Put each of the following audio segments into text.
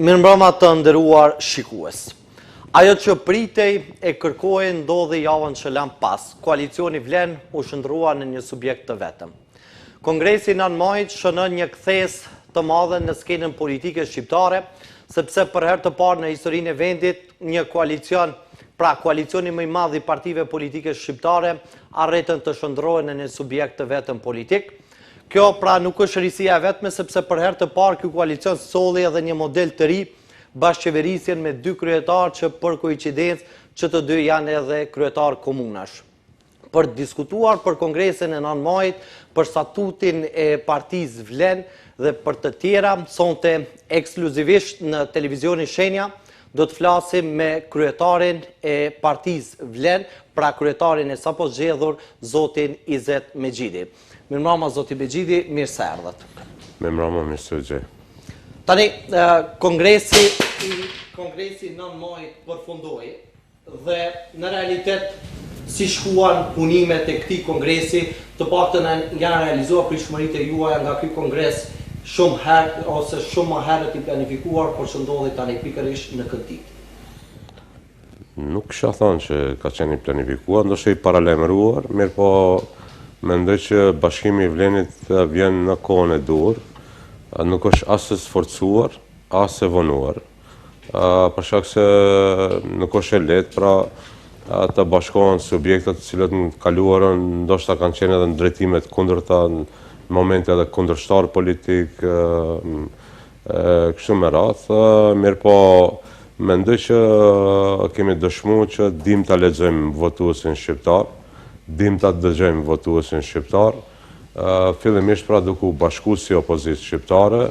Mirëmbrëma të nderuar shikues. Ajo që pritej e kërkoi ndodhi javën që lan pas. Koalicioni Vlen u shndrua në një subjekt të vetëm. Kongresi 9 majit shënon një kthes të madhe në skenën politike shqiptare, sepse për herë të parë në historinë e vendit një koalicion, pra koalicioni më i madh i partive politike shqiptare, arritën të shndrohen në një subjekt të vetëm politik. Kjo pra nuk është risia e vetme, sepse për herë të parë ky koalicion solli edhe një model të ri, bashkëqeverisjen me dy kryetarë që për koincidencë që të dy janë edhe kryetarë komunash. Për të diskutuar për kongresin e 9 majit, për statutin e partisë Vlen dhe për të tjera, sonte ekskluzivisht në televizionin Shenja, do të flasim me kryetarin e partisë Vlen, pra kryetarin e sapo zgjedhur, zotin Izet Mexhidi. Mirëmbrëma zoti Mexhidi, mirë se erdhët. Mirëmbrëma, mirë se u gjej. Tani, kongresi 9 majit përfundoi dhe në realitet si shkuan punimet e këtij kongresi, të paktën janë realizuar pritshmëritë e juaja nga ky kongres shumë herë ose shumë më herët i planifikuar, por që ndodhi tani pikërisht në këtë ditë. Nuk kisha thënë që ka qenë i planifikuar, ndoshta i paralajmëruar, mirë po mendoj që Bashkimi i Vlenit vjen në kohën e duhur, nuk është as e sforcuar, as e vonuar. Për shkak se nuk është e lehtë, pra të bashkohen subjektet të cilët në kaluarën ndoshta kanë qenë edhe në drejtime të kundërta, në momente edhe kundërshtar politik, kështu me radhë, mirë po mendoj që kemi dëshmuar që dim ta lexojmë votuesin shqiptar, dim ta dëgjojmë votuesin shqiptar, fillimisht pra duke u bashkuar si opozicë shqiptare,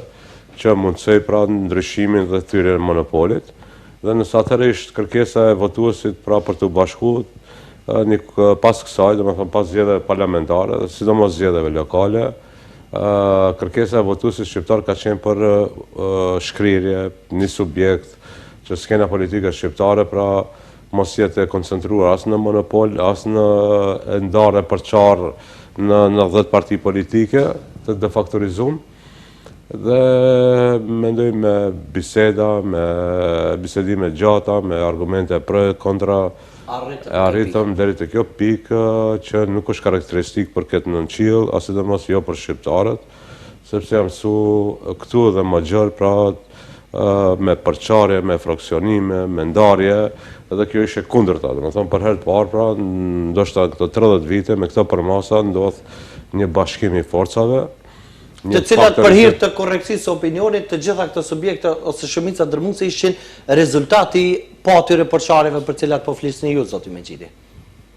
që mundsoj pra ndryshimin dhe thyrjen e monopolit, dhe nëse atëherë ishte kërkesa e votuesit pra për të bashkuar, pas kësaj, domethënë pas zgjedhjeve parlamentare, sidomos zgjedhjeve lokale, kërkesa e votuesit shqiptar ka qenë për shkrirje, një subjekt që skena politike shqiptare pra mos jetë e koncentruar as në monopol, as në ndarje përçarë në 10 parti politike të defaktorizuar. Dhe mendoj me biseda, me bisedime gjata, me argumente për kontra, arritëm deri te kjo pikë që nuk është karakteristik për këtë nënqiell, asidomos jo për shqiptarët, sepse jam mësuar këtu dhe më gjerë pra me përçarje, me fraksionime, me ndarje, edhe kjo ishte kundërta. Domethënë për herë të parë, pra, ndoshta këto 30 vite me këto përmasa ndodh një bashkim i forcave, të cilat për hir të korrekcisë së opinionit, të gjitha këto subjekte ose shumica dërmuese ishin rezultati pa atyre përçarjeve për cilat po flisni ju, zoti Mexhidi.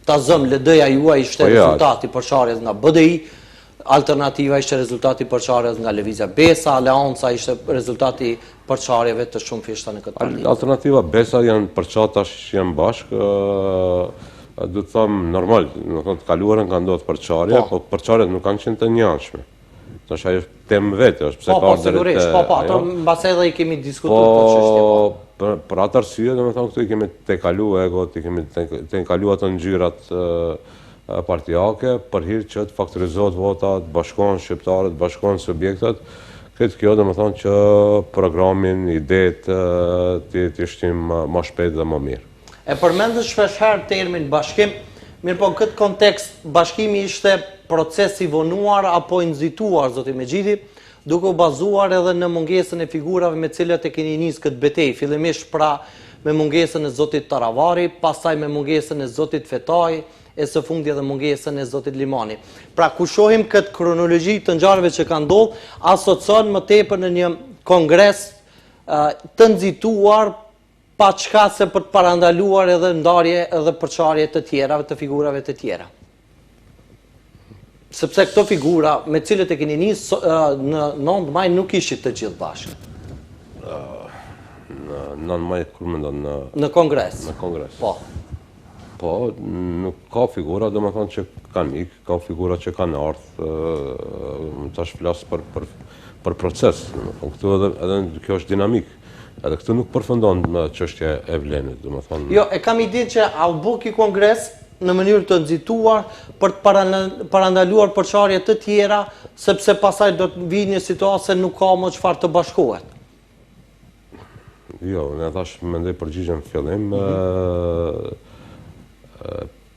Ta zëm LD-ja juaj ishte rezultati përçarjes nga BDI, alternativa ishte rezultati përçarjes nga Lëvizja Besa, Aleanca ishte rezultati përçarjeve të shumë fishta në këtë parti. Alternativa Besa janë përçarë tash janë bashkë, do të them normal, do të kaluarën ka ndodhur përçarje, po përçarjet nuk kanë qenë të njëanshme. Tash ajo temë vetë është pse ka sigurisht, ato mbas edhe i kemi diskutuar këtë çështje. Për atë arsye, domethënë këtu i kemi tejkaluar egot, i kemi tejkaluar ato ngjyrat partijake për hir që të faktorizohet vota, të bashkohen shqiptarët, të bashkohen subjektet. Këtë kjo domethënë që programin, idetë të shtim më shpejt dhe më mirë. E përmendët shpeshherë termin bashkim, mirë po në këtë kontekst bashkimi ishte proces i vonuar apo i nxituar, zoti Mexhidi, duke u bazuar edhe në mungesën e figurave me cilat e keni nisë këtë betejë, fillimisht pra me mungesën e zotit Taravari, pastaj me mungesën e zotit Fetaj, e së fundi edhe mungesën e zotit Limani. Pra ku shohim këtë kronologji të ngjarjeve që kanë ndodhur, asocion më tepër në një kongres të nxituar pa çka se për të parandaluar edhe ndarje edhe përçarje të tjerave, të figurave të tjera. Sepse këto figura me cilët e keni nisë në 9 maj nuk ishit të gjithë bashkë. Në 9 maj kur mendon në kongres. Në kongres. Po, nuk ka figura, domethënë që kanë ikë, ka figura që kanë ardhur, tash flas për proces, domethënë këtu edhe kjo është dinamik. Edhe këtu nuk përfundon me çështja e Vlenit, domethënë. Jo, e kam idenë që au bë ky kongres në mënyrë të nxituar për të parandaluar përçarje të tjera, sepse pasaj do të vijë një situatë se nuk ka më çfarë të bashkohet. Jo, ne thash mendoj përgjigjem në fillim,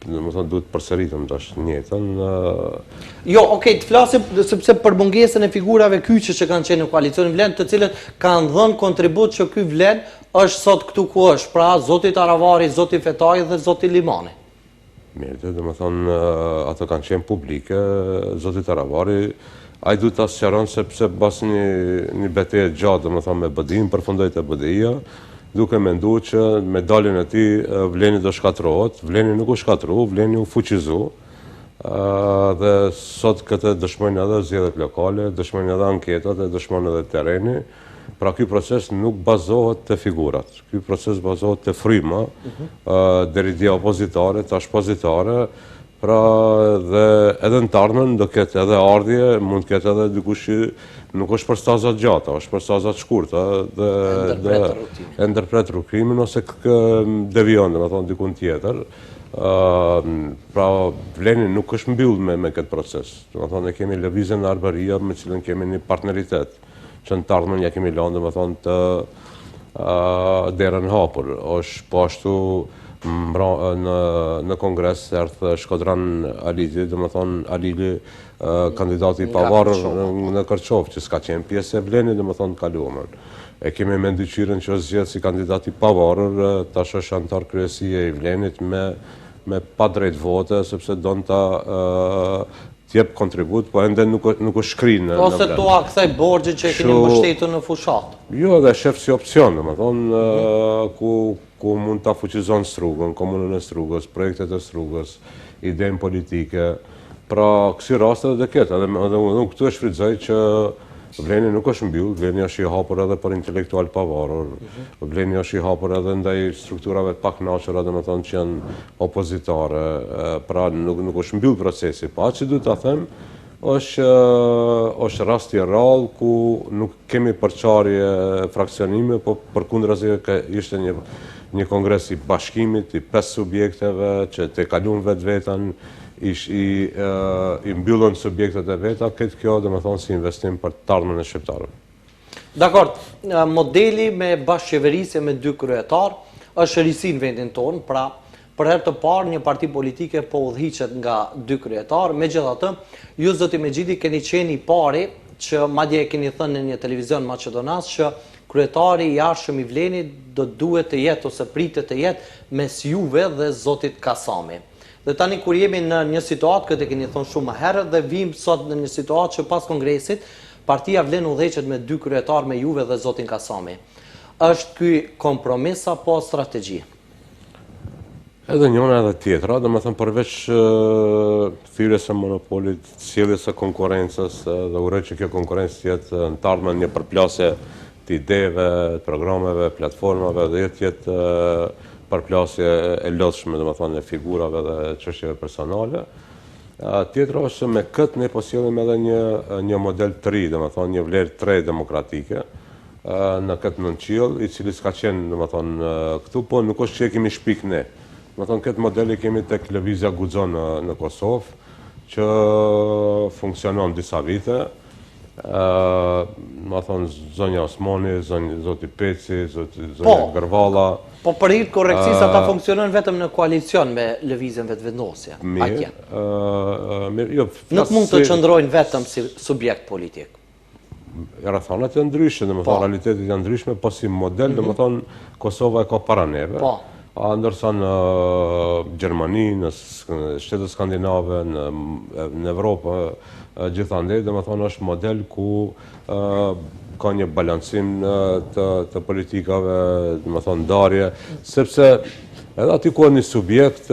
më thonë duhet përsëritëm tash njëtën. Jo, okej, të flasim sepse për mungesën e figurave kyçe që kanë qenë në koalicionin Vlen, të cilët kanë dhënë kontribut që ky Vlen është sot këtu ku është, pra zoti Taravari, zoti Fetaj dhe zoti Limani. Mirë, dhe më thonë, ato kanë qenë publike, zoti Taravari, ai duhet ta sqaron sepse pas një betejë gjatë, dhe më thonë, me BDI-n, përfundoi te BDI-ja, duke menduar që me daljen e tij Vleni do shkatrohet. Vleni nuk u shkatrua, Vleni u fuqizu. Dhe sot këtë dëshmojnë edhe zgjedhjet lokale, dëshmojnë edhe anketat, e dëshmon edhe terreni. Pra ky proces nuk bazohet te figurat. Ky proces bazohet te fryma, deri dia opozitare, tash pozitare. Pra dhe edhe në tarmen do ketë edhe ardhje, mund të ketë edhe dikush që nuk është për stazat gjata, është për stazat shkurta dhe ndërpret rrugtimin ose devion, dhe me thonë dikun tjetër. Pra Vleni nuk është mbyll me këtë proces. Dhe me thonë ne kemi lëvizjen në Arbëria me cilën kemi një partneritet që në tarmen ja kemi lënë, dhe me thonë të derën hapur. Është po ashtu në kongres erdhë Shkodran Alili, dhe më thonë Alili kandidati i pavarur në Kërçov, që s'ka qenë pjesë e Vleni, dhe më thonë kaluamën. E kemi me ndyqyren që është zgjedhë si kandidati i pavarur, tash është antar kryesie i Vlenit me pa drejt vote, sepse donë ta t'jep kontribut, po ende nuk është shkri në Ose tua kthej borxhin që e keni mbështetur në fushat. Jo, dhe shef si opcion, dhe më thonë, ku mund ta fuqizon Strugën, komunën e Strugës, projektet e Strugës, idenë politike. Pra, kësi raste dhe ketë, edhe unë këtu e shfrytëzoj që Vleni nuk është mbyll, Vleni është i hapur edhe për intelektual pavarur, Vleni është i hapur edhe ndaj strukturave pak naqëra, dhe më thonë që janë opozitare, pra nuk është mbyll procesi, pa që du të them, është rast i rrallë ku nuk kemi përçarje fraksionime, po përkundrazi ishte një kongres i bashkimit, i 5 subjekteve, që te kalun vetën, i mbyllën subjektet e veta, këtë kjo dhe me thonë si investim për të ardhmen e shqiptarëve. Dakor, modeli me bashkëqeverisje me 2 kryetar është risi në vendin tonë, pra për herë të parë një parti politike po udhëhiqet nga 2 kryetar, megjithatë, ju zoti Mexhidi keni qenë i pari që madje e keni thënë në një televizion maqedonas që kryetari i jashtëm i Vlenit do duhet të jetë ose pritet të jetë mes juve dhe zotit Kasami. Dhe tani kur jemi në një situatë, këtë e keni thonë shumë më herët, dhe vim sot në një situatë që pas kongresit, partia Vlen udhëheqet me 2 kryetar me juve dhe zotin Kasami. Është ky kompromis apo strategji? Edhe njëna edhe tjetra, dhe me thëmë përveç thyrjes së monopolit, sjelljes së konkurrencës, dhe urej që kjo konkurrencë jetë në tarmen një përplasje të ideve, programeve, platformave, dhe jetë përplasje e lodhshme, dhe me thonë, e figurave dhe çështjeve personale. Tjetra është me këtë ne po sjellim edhe një model të ri, dhe me thonë, një vlerë të re demokratike në këtë nënqiell, i cili s'ka qenë, dhe me thonë, këtu, po nuk është që e kemi shpik ne. Dhe me thonë, këtë modeli kemi tek Lëvizja Guxo në Kosovë, që funksionon disa vite. Ma thonë zonja Osmani, zoti Peci, zonja Gërvalla. Po për hir korrekcisë ata funksionojnë vetëm në koalicion me lëvizjen vetëvendosje. Mirë, nuk mund të qëndrojnë vetëm si subjekt politik. Rrethanat janë ndryshe, dhe më thonë realitetit janë ndryshme, po si model, dhe më thonë Kosova e ka para neve. Ndërsa në Gjermani, në shtetet skandinave, në Evropë, gjithandej, dhe më thonë është model ku ka një balancim të politikave, dhe më thonë ndarje, sepse edhe ati ku një subjekt,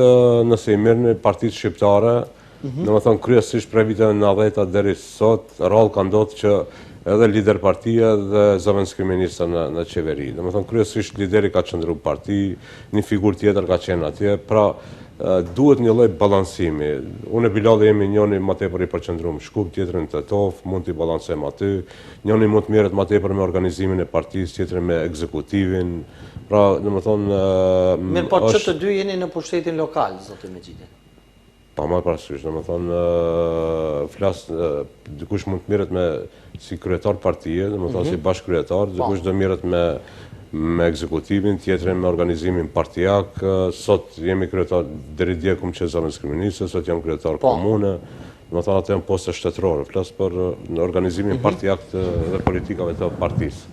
nëse i mirë një partit shqiptare, dhe më thonë kryesisht prej viteve 90 deri sot, rrallë ka ndodhur që edhe lider partia dhe zëvendëskrye ministra në qeveri. Dhe më thonë kryesisht lideri ka qëndru parti, një figur tjetër ka qenë atje, pra duhet një lloj balancimi. Unë e Bilali jemi njëri më tepër i përqendruar në Shkup, tjetrin në Tetov, mund t'i balancojmë aty. Njëri mund të merret më tepër me organizimin e partisë, tjetri me ekzekutivin. Pra, domethënë mirë, po që të dy jeni në pushtetin lokal, zoti Mexhidi. Pa marrë parasysh, domethënë flas dikush mund të merret me si kryetar partie, domethënë si bashkryetar, dikush do merret me me ekzekutivin, tjetrin me organizimin partijak. Sot jemi kryetar, deri dje kum qenë zonës kriminaliste, sot jam kryetar komune. Do të thonë ato janë poste shtetërore, flas për organizimin partijak dhe politikave të partisë.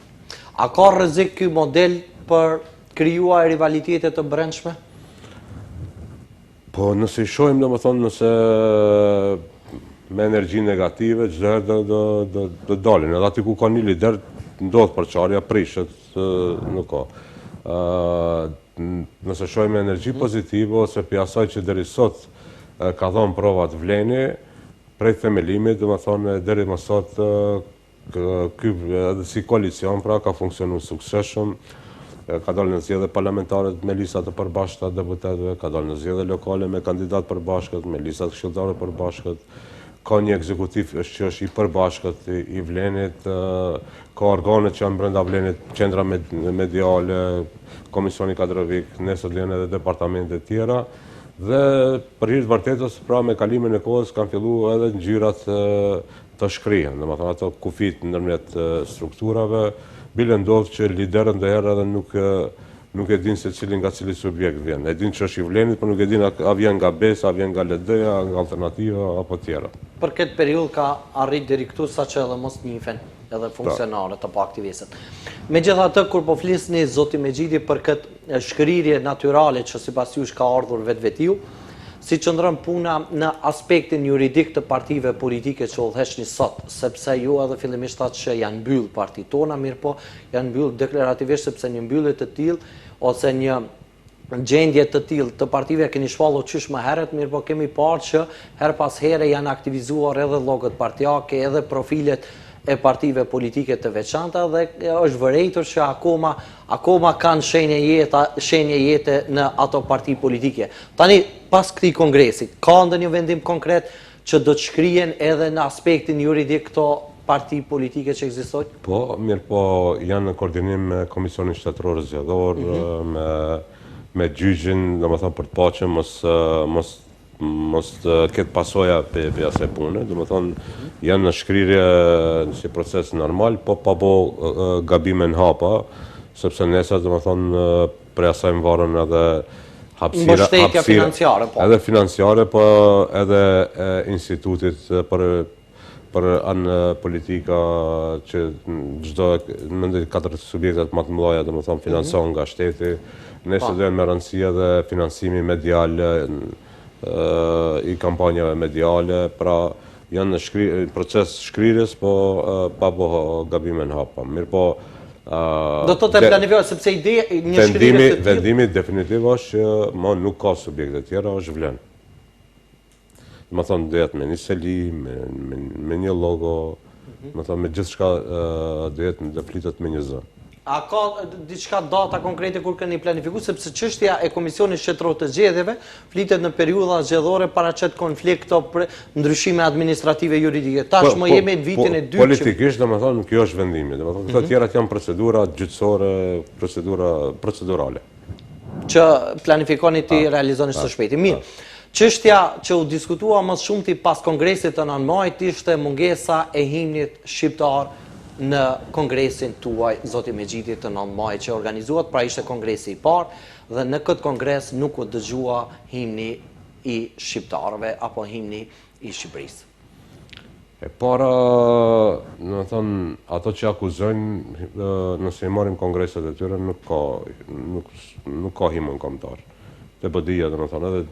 A ka rrezik ky model për krijuar rivalitete të brendshme? Po nëse i shohim, domethënë, nëse me energji negative, çdo herë do dalin. Edhe aty ku ka një lider, ndodh përçarja, prishet, nuk ka. Nëse shohim me energji pozitive, ose për asaj që deri sot ka dhënë prova të vleni, prej themelimit, domethënë, deri më sot ky edhe si koalicion pra ka funksionuar suksesshëm. Ka dalë në zgjedhje parlamentare me lista të përbashkëta deputetëve, ka dalë në zgjedhje lokale me kandidat përbashkët, me lista të këshilltarëve përbashkët. Ka një ekzekutiv që është i përbashkët i vlenit, ka organe që janë brenda vlenit, qendra mediale, komisioni kadrovik, nesër vlen edhe departamente të tjera. Dhe për hir të vërtetës, pra me kalimin e kohës kanë filluar edhe ngjyrat të shkrihen, domethënë ato kufit ndërmjet strukturave. Bile ndodh që liderët ndonjëherë edhe nuk e din se cili nga cili subjekt vjen. E din që është i vlenit, por nuk e din a vjen nga BES, a vjen nga LD-ja, nga Alternativa apo tjera. Për këtë periudhë ka arrit deri këtu saqë edhe mos njihen edhe funksionarët apo aktivistët. Megjithatë, kur po flisni zoti Mexhidi për këtë shkrirje natyrale që sipas jush ka ardhur vetvetiu, si qëndron puna në aspektin juridik të partive politike që udhëheqni sot, sepse ju edhe fillimisht thatë që janë mbyll partit tona, mirë po janë mbyll deklarativisht sepse një mbyllje të tillë ose një gjendje të tillë të partive keni shpallur qysh më herët, mirë po kemi parë që her pas here janë aktivizuar edhe llogët partijake, edhe profilet e partive politike të veçanta dhe është vërejtur që akoma kanë shenje jete në ato parti politike. Tani, pas këtij kongresi, ka ndonjë vendim konkret që do të shkrihen edhe në aspektin juridik këto parti politike që ekzistojnë? Po, mirë po, janë në koordinim me Komisionin Shtetëror Zgjedhor, me gjyqin, domethënë për të pa që mos ketë pasoja për asaj pune, domethënë janë në shkrirje si proces normal, po pa bo gabime në hapa, sepse nesër domethënë për asaj më varën edhe mbështetja financiare, po. Edhe financiare, po edhe institutit për anë politika që çdo mendoj 4 subjektet më të mëdha domethënë financohen nga shteti, nesër do me rëndësi edhe financimi medial i kampanjave mediale, pra janë në proces shkrirjes, po pa bo gabime në hapa. Mirë po... Do të të planifikoj, sepse ide një shkrirje të tillë... Vendimi definitiv është që nuk ka subjekte tjera, është vlen. Më thonë, dohet me një seli, me një logo, më thonë, me gjithë shka dohet dhe flitet me një zë. A ka diçka data konkrete kur keni planifikuar, sepse çështja e Komisionit Shtetëror të Zgjedhjeve flitet në periudha zgjedhore paraqet konflikt për ndryshime administrative juridike. Tashmë jemi në vitin e dytë. Politikisht, domethënë, kjo është vendimi. Domethënë, këto tjerat janë procedura gjyqësore, procedurale. Që planifikoni ti realizoni së shpejti. Mirë. Çështja që u diskutua më shumti pas kongresit të 9 majit ishte mungesa e himnit shqiptar në kongresin tuaj, zoti Mexhidi, të 9 majit që organizuat, pra ishte kongresi i parë, dhe në këtë kongres nuk u dëgjua himni i shqiptarëve apo himni i Shqipërisë. E para, në thënë, ato që akuzojnë, nëse i marim kongreset e tyre, nuk ka himën kombëtar. Të bëdia, dhe më thonë, edhe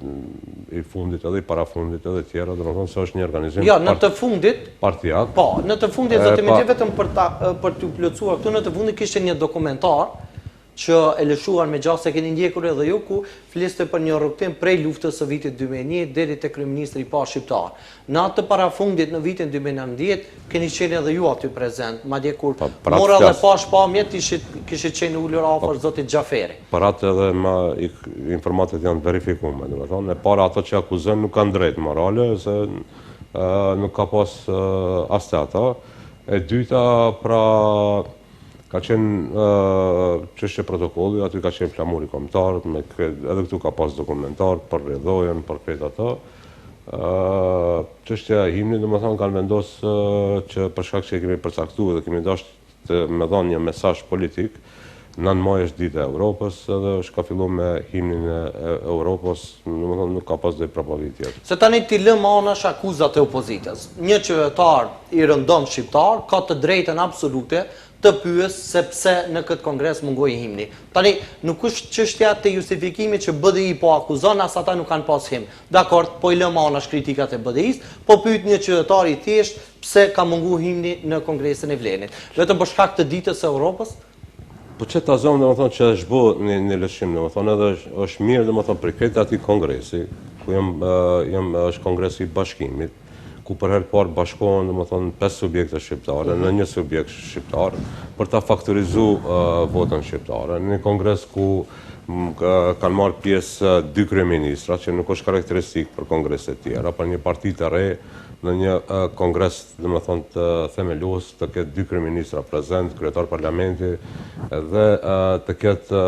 i fundit, edhe i parafundit, edhe tjera, dhe më thonë, se është një organizim jo, në të fundit, partijak. Po, në të fundit, zoti Mexhidi, vetëm për t'ju plotësuar këtu, në të fundit kishte një dokumentar që e lëshuar me gjatë se keni ndjekur edhe ju, ku fliste për një rrugtim prej luftës së vitit 2001 deri te kryeministri i parë shqiptar. Në atë parafundit në vitin 2019 keni qenë edhe ju aty prezent, madje kur mora dhe pash pamjet kishit qenë ulur afër zotit Xhaferi. Për atë edhe informatet janë verifikuar, domethënë, e para ato që akuzojnë nuk kanë drejt morale, se nuk ka pas as të ata. E dyta, pra ka qenë çështje protokolli, aty ka qenë flamuri kombëtar, edhe këtu ka pas dokumentar për rrjedhojën, për krejt ato. Çështja e himnit, domethënë, kanë vendosur që për shkak që kemi përcaktuar dhe kemi dashur të më dhanë një mesazh politik, 9 maj është dita e Europës edhe është ka fillu me himnin e Europës, nuk ka pas dhe prapavit tjetër. Se tani ti lëm anash akuzat e opozitës. Një qytetar i rëndom shqiptar ka të drejtën absolute të pyes se pse në këtë kongres mungoi himni. Tani nuk është çështja të justifikimit që BDI po akuzon as ata nuk kanë pas himn. Dakor, po i lëm anash kritikat e BDI-s, po pyet një qytetar i thjesht pse ka munguar himni në kongresin e Vlenit. Vetëm për shkak të ditës së Europës? Po që ta zonë, dhe më thonë, që është bo një lëshim, dhe më thonë, edhe është mirë, dhe më thonë, për këtë ati kongresi, ku është kongresi i bashkimit, ku për herë parë bashkohen, dhe më thonë, 5 subjekte shqiptare, në një subjekt shqiptar, për ta faktorizu votën shqiptare. Në një kongres ku kanë marrë pjesë 2 kryeministra, që nuk është karakteristik për kongreset tjera, për një parti të re, në një kongres, dhe më thonë, të themelues, të ketë 2 kryeministra prezent, kryetar parlamenti, dhe të ketë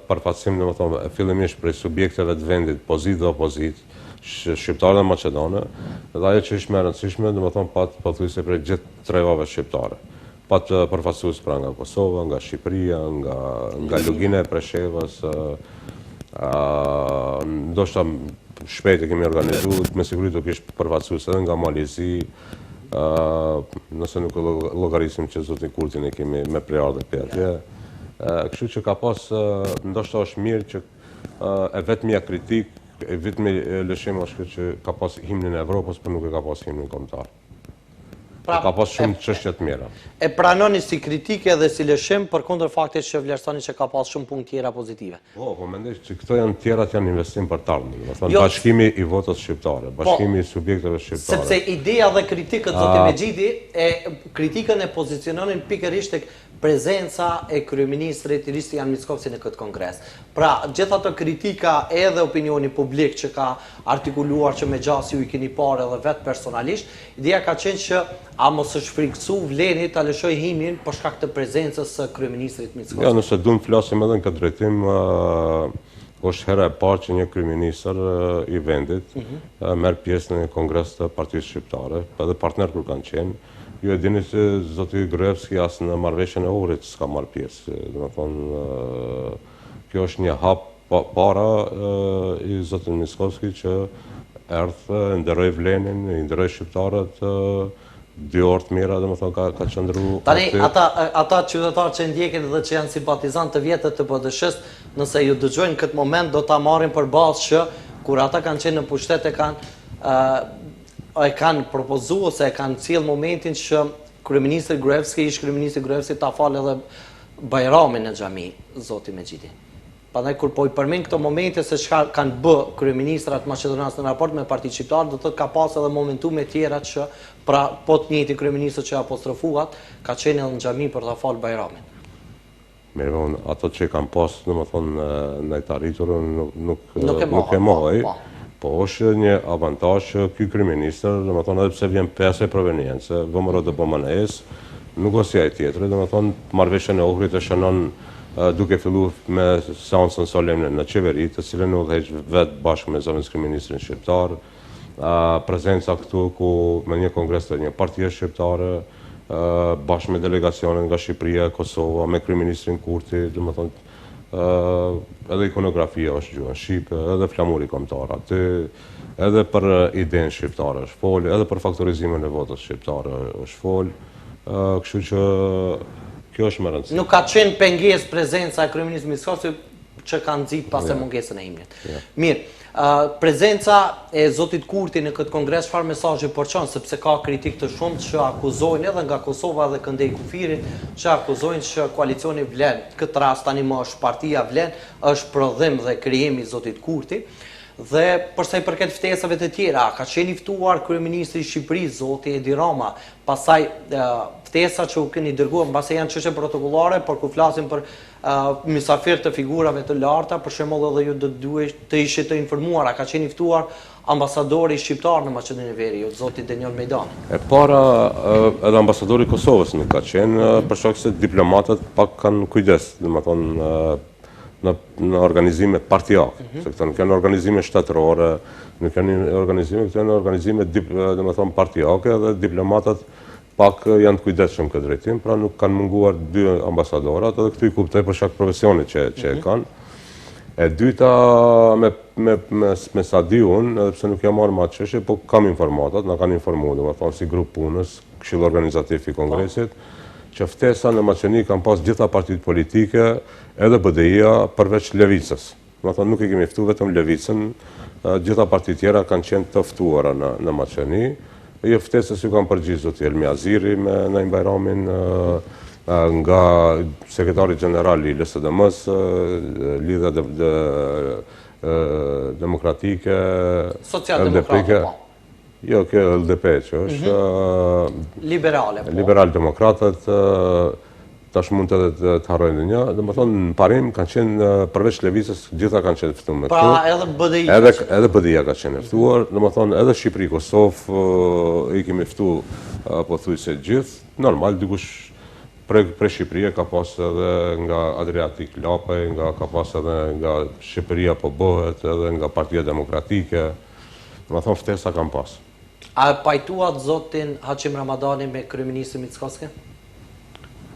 përfaqësim, dhe më thonë, fillimisht prej subjekteve të vendit, pozit dhe opozit, shqiptare dhe Macedone, dhe ajo që ishme rëndësishme, dhe më thonë, patë pothuajse prej gjithë trevave shqiptare. Patë përfaqësues pra nga Kosova, nga Shqipëria, nga Lugina e Preshevës, ndoshta shpejt e kemi organizuar, me siguri do kishte përfaqësues edhe nga Malizi, nëse nuk llogarisim që zotin Kurtin e kemi me prejardhë për atje. Kështu që ka pas, ndoshta është mirë që e vetmja kritik, e vetmi lëshim është që ka pas himnin e Evropës, por nuk e ka pas himnin kombëtar. Ka pas shumë çështje të mira. E pranoni si kritike dhe si lëshim përkundër faktit që vlerësoni që ka pas shumë punë tjera pozitive. Po mendoj që këto tjerat janë investim për të ardhmen. Do të thonë bashkimi i votës shqiptare, bashkimi i subjekteve shqiptare. Sepse ideja dhe kritikët zoti Mexhidi kritikën e poziciononin pikërisht tek prezenca e kryeministrit Hristijan Mickovci në këtë kongres. Pra, gjitha të kritika edhe opinioni publik që ka artikuluar që me gjasi ju i keni parë edhe vetë personalisht, ideja ka qenë që a mos është friksu Vleni ta lëshoj himnin për shkak të prezencës së kryeministrit Mickovci. Ja, nëse duam flasim edhe në këtë drejtim, është hera e parë që një kryeministër i vendit merr pjesë në një kongres të Partisë Shqiptare, edhe partner kur kanë qenë. Ju e dini se zoti Gruevski as në marrëveshjen e Ohrit s'ka marrë pjesë. Domethënë, kjo është një hap para i zotit Mickovci që erdhë, nderoi Vlenin, i nderoi shqiptarët 2 orë të mira, domethënë ka qëndru. Tani ata qytetarë që ndjekin dhe që janë simpatizantë të vjetët të PDSH-s, nëse ju dëgjojnë këtë moment do ta marrin për bazë që kur ata kanë qenë në pushtet e kanë propozuar ose e kanë cilë momentin që kryeministri Gruevski, ish kryeministri Gruevski ta falë edhe Bajramin në xhami, zoti Mexhidi. Prandaj kur po i përmend këto momente se çka kanë bë kryeministrat Maqedonisë në raport me Partitë Shqiptare, do thotë ka pas edhe momentume tjera që pra po të njëjti kryeministër që apostrofuat ka qenë edhe në xhami për ta falë Bajramin. Mirë, ato që kanë pas, domethënë në të arritur nuk e mohoj. Po është një avantazh që ky kryeministër, domethënë edhe pse vjen pesë proveniencë, vëmëro të BMN-s, nuk ose ai tjetër, domethënë marrëveshjen e Ohrit e shënon duke filluar me seancën solemne në qeveri, të cilën udhëheq vetë bashkë me zonin kryeministrin shqiptar, prezenca këtu ku me një kongres të një partie shqiptare, bashkë me delegacionin nga Shqipëria, Kosova, me kryeministrin Kurti, domethënë edhe ikonografia është gjuhën shqipe, edhe flamuri kombëtar aty, edhe për idenë shqiptare është fol, edhe për faktorizimin e votës shqiptare është fol, kështu që kjo është më rëndësishme. Nuk ka qenë pengesë prezenca e kryeministrit Mickovci që ka nxit pas mungesën e himnit. Mirë, prezenca e zotit Kurti në këtë kongres çfarë mesazhi porçon, sepse ka kritik të shumtë që akuzojnë edhe nga Kosova dhe Këndej Kufirit, që akuzojnë që koalicioni Vlen, këtë rast tani më është partia Vlen, është prodhim dhe krijim i zotit Kurti. Dhe përsa i përket ftesave të tjera, ka qenë i ftuar kryeministri i Shqipërisë, zoti Edi Rama, pastaj ftesa që u keni dërguar, mbase janë çështje protokollare, por kur flasim për mysafir të figurave të larta, për shembull edhe ju do duhet të ishit të informuara, ka qenë i ftuar ambasadori shqiptar në Maqedoninë e Veriut, zoti Deniol Mejdani. E para edhe ambasadori i Kosovës nuk ka qenë, për shkak se diplomatët pak kanë kujdes, domethënë në organizime partijake, se këto nuk janë organizime shtetërore, nuk janë organizime, këto janë organizime partijake dhe diplomatët pak janë të kujdesshëm këtë drejtim, pra nuk kanë munguar 2 ambasadorat, edhe këtu i kuptoj për shkak profesionit që e kanë. E dyta, me sa di unë, edhe pse nuk jam marrë ma çështje, po kam informatat, na kanë informuar, domethënë si grup punës, Këshilli Organizativ i Kongresit, që ftesa në Maqedoni kanë pas gjitha partitë politike, edhe BDI-a përveç Lëvicës. Domethënë nuk e kemi ftuar vetëm Lëvicën, gjitha partitë tjera kanë qenë të ftuara në Maqedoni. Jo ftesës ju kanë përgjigj zoti Elmi Aziri me Naim Bajramin, nga sekretari general i LSDM-s, Lidhja Demokratike, Social-demokrate, po. Jo, kjo LDP që është Liberale, po. Liberal-demokratët, tash mund të harrojnë një, domethënë në parim kanë qenë përveç Lëvicës gjitha kanë qenë ftuar me këtu. Pra edhe BDI. Edhe BDI-a ka qenë ftuar, domethënë edhe Shqipëri, Kosovë i kemi ftuar pothuajse gjithë. Normal dikush prej Shqipëria ka pas edhe nga Adriatik Lapej, ka pas edhe nga Shqipëria po bëhet, edhe nga Partia Demokratike. Domethënë ftesa kanë pas. A pajtuat zotin Haqim Ramadani me kryeministrin Mickoski?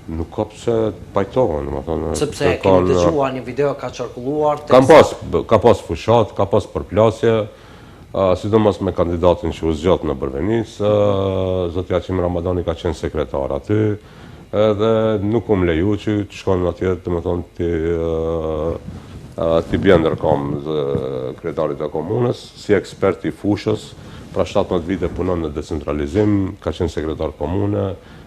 Nuk ka pse pajtohen, domethënë. Sepse kemi dëgjuar një video ka qarkulluar. Ka pas fushat, ka pas përplasje, sidomos me kandidatin që u zgjat në Bërvenicë, zoti Haqim Ramadani ka qenë sekretar aty, edhe nuk u më leju që të shkonin atje, domethënë t'i bjen ndërkom kryetarit e komunës, si ekspert i fushës, pra 17 vite punon në decentralizim, ka qenë sekretar komune,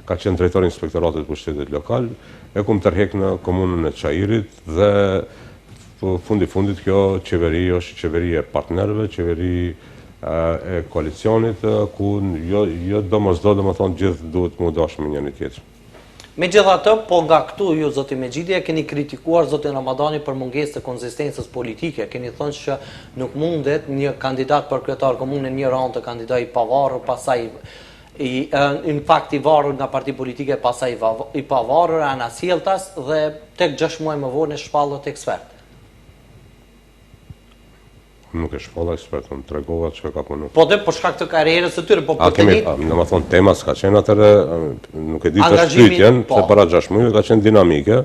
ka qenë drejtori inspektoratit pushtetit lokal, e kum tërhek në komunën e Çajirit dhe fundit kjo qeveri është qeveri e partnerëve, qeveri e koalicionit, ku jo domosdo domethënë gjithë duhet mu dashur me njëri tjetrin. Megjithatë, po nga këtu ju zoti Mexhidi e keni kritikuar zotin Ramadani për mungesë të konsistencës politike. Keni thënë që nuk mundet një kandidat për kryetar komune një ranë të kandidojë i pavarur, pastaj në fakt i varur nga parti politike, pastaj i pavarur anasjelltas dhe tek 6 muaj më vonë shpallët ekspert. Nuk e shpalla ekspertën, tregova që ka punu. Po dhe për shkak të karrierës së tyre, po për të ditë. Domethënë tema s'ka qenë atëre, nuk e di të shpytjen, se para 6 muaj ka qenë dinamike,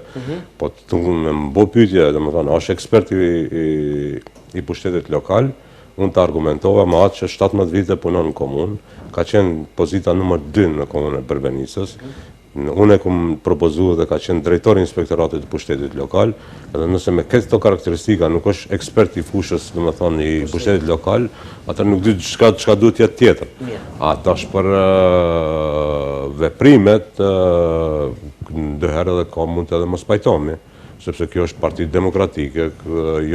po të më bë pyetje, domethënë është ekspert i pushtetit lokal, unë të argumentova me atë që 17 vite punon në komunë, ka qenë pozita numër 2 në komunën e Bërbenicës. Unë e kum propozuar dhe ka qenë drejtori i inspektoratit të pushtetit lokal, edhe nëse me këto karakteristika nuk është ekspert i fushës, domethënë i pushtetit lokal, atë nuk di çka duhet jetë tjetër. Tash për veprimet ndërherë edhe ka mund të edhe mos pajtohemi, sepse kjo është parti demokratike,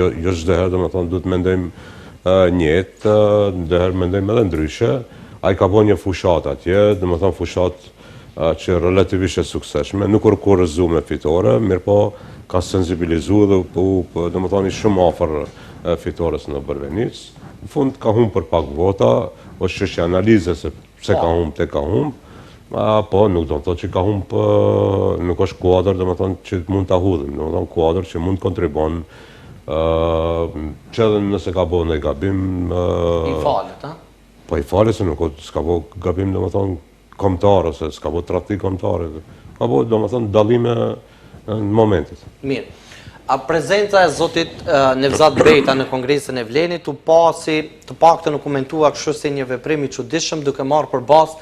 jo çdo herë domethënë duhet mendojmë njëjtë, ndërherë mendojmë edhe ndryshe. Ai ka bën një fushat atje, domethënë fushat që relativisht e suksesshme, nuk u kurrëzu me fitore, mirë po ka sensibilizuar dhe domethënë shumë afër fitores në Bërvenicë. Në fund ka humbur për pak vota, është çështje analize se pse ka humbur, te ka humbur, po nuk do të thotë që ka humbur, nuk është kuadër domethënë që mund ta hudhim, domethënë kuadër që mund kontribon që edhe nëse ka bën ndonjë gabim i falet, ha? Po i falet se nuk s'ka bën gabim domethënë kombëtar ose s'ka bën tradhti kombëtare. Ka bën domethënë dallime në momentit. Mirë. A prezenca e zotit Nevzat Bejta në Kongresin e Vlenit u pasi të paktën u komentua kështu si një veprim i çuditshëm duke marrë për bazë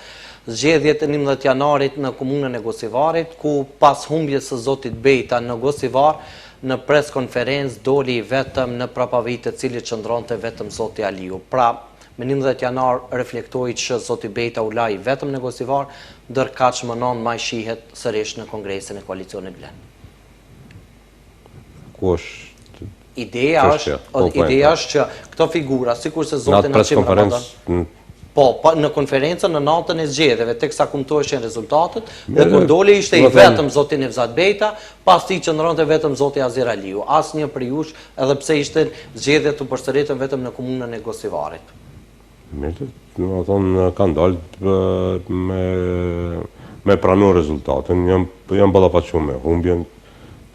zgjedhjet e 11 janarit në komunën e Gosivarit, ku pas humbjes së zotit Bejta në Gosivar, në pres konferencë doli vetëm në prapavit të cilit qëndronte vetëm zoti Aliu. Pra, me 11 janar reflektoi që zoti Bejta u laj vetëm në Gosivar, ndërkaq më non maj shihet sërish në Kongresin e Koalicionit Vlen. Ku është? Ideja është që këto figura, sikurse zoti Haqim Ramadani, në konferencën në natën e zgjedhjeve, teksa kumtoheshin rezultatet, dhe kur doli ishte i vetëm zoti Nevzat Bejta, pas tij qëndronte vetëm zoti Azir Aliu. Asnjë prej jush, edhe pse ishte zgjedhjet u përsëritën vetëm në komunën e Gosivarit. Mirë, domethënë kanë dalë me pranuar rezultatin, jam ballafaqur me humbjen.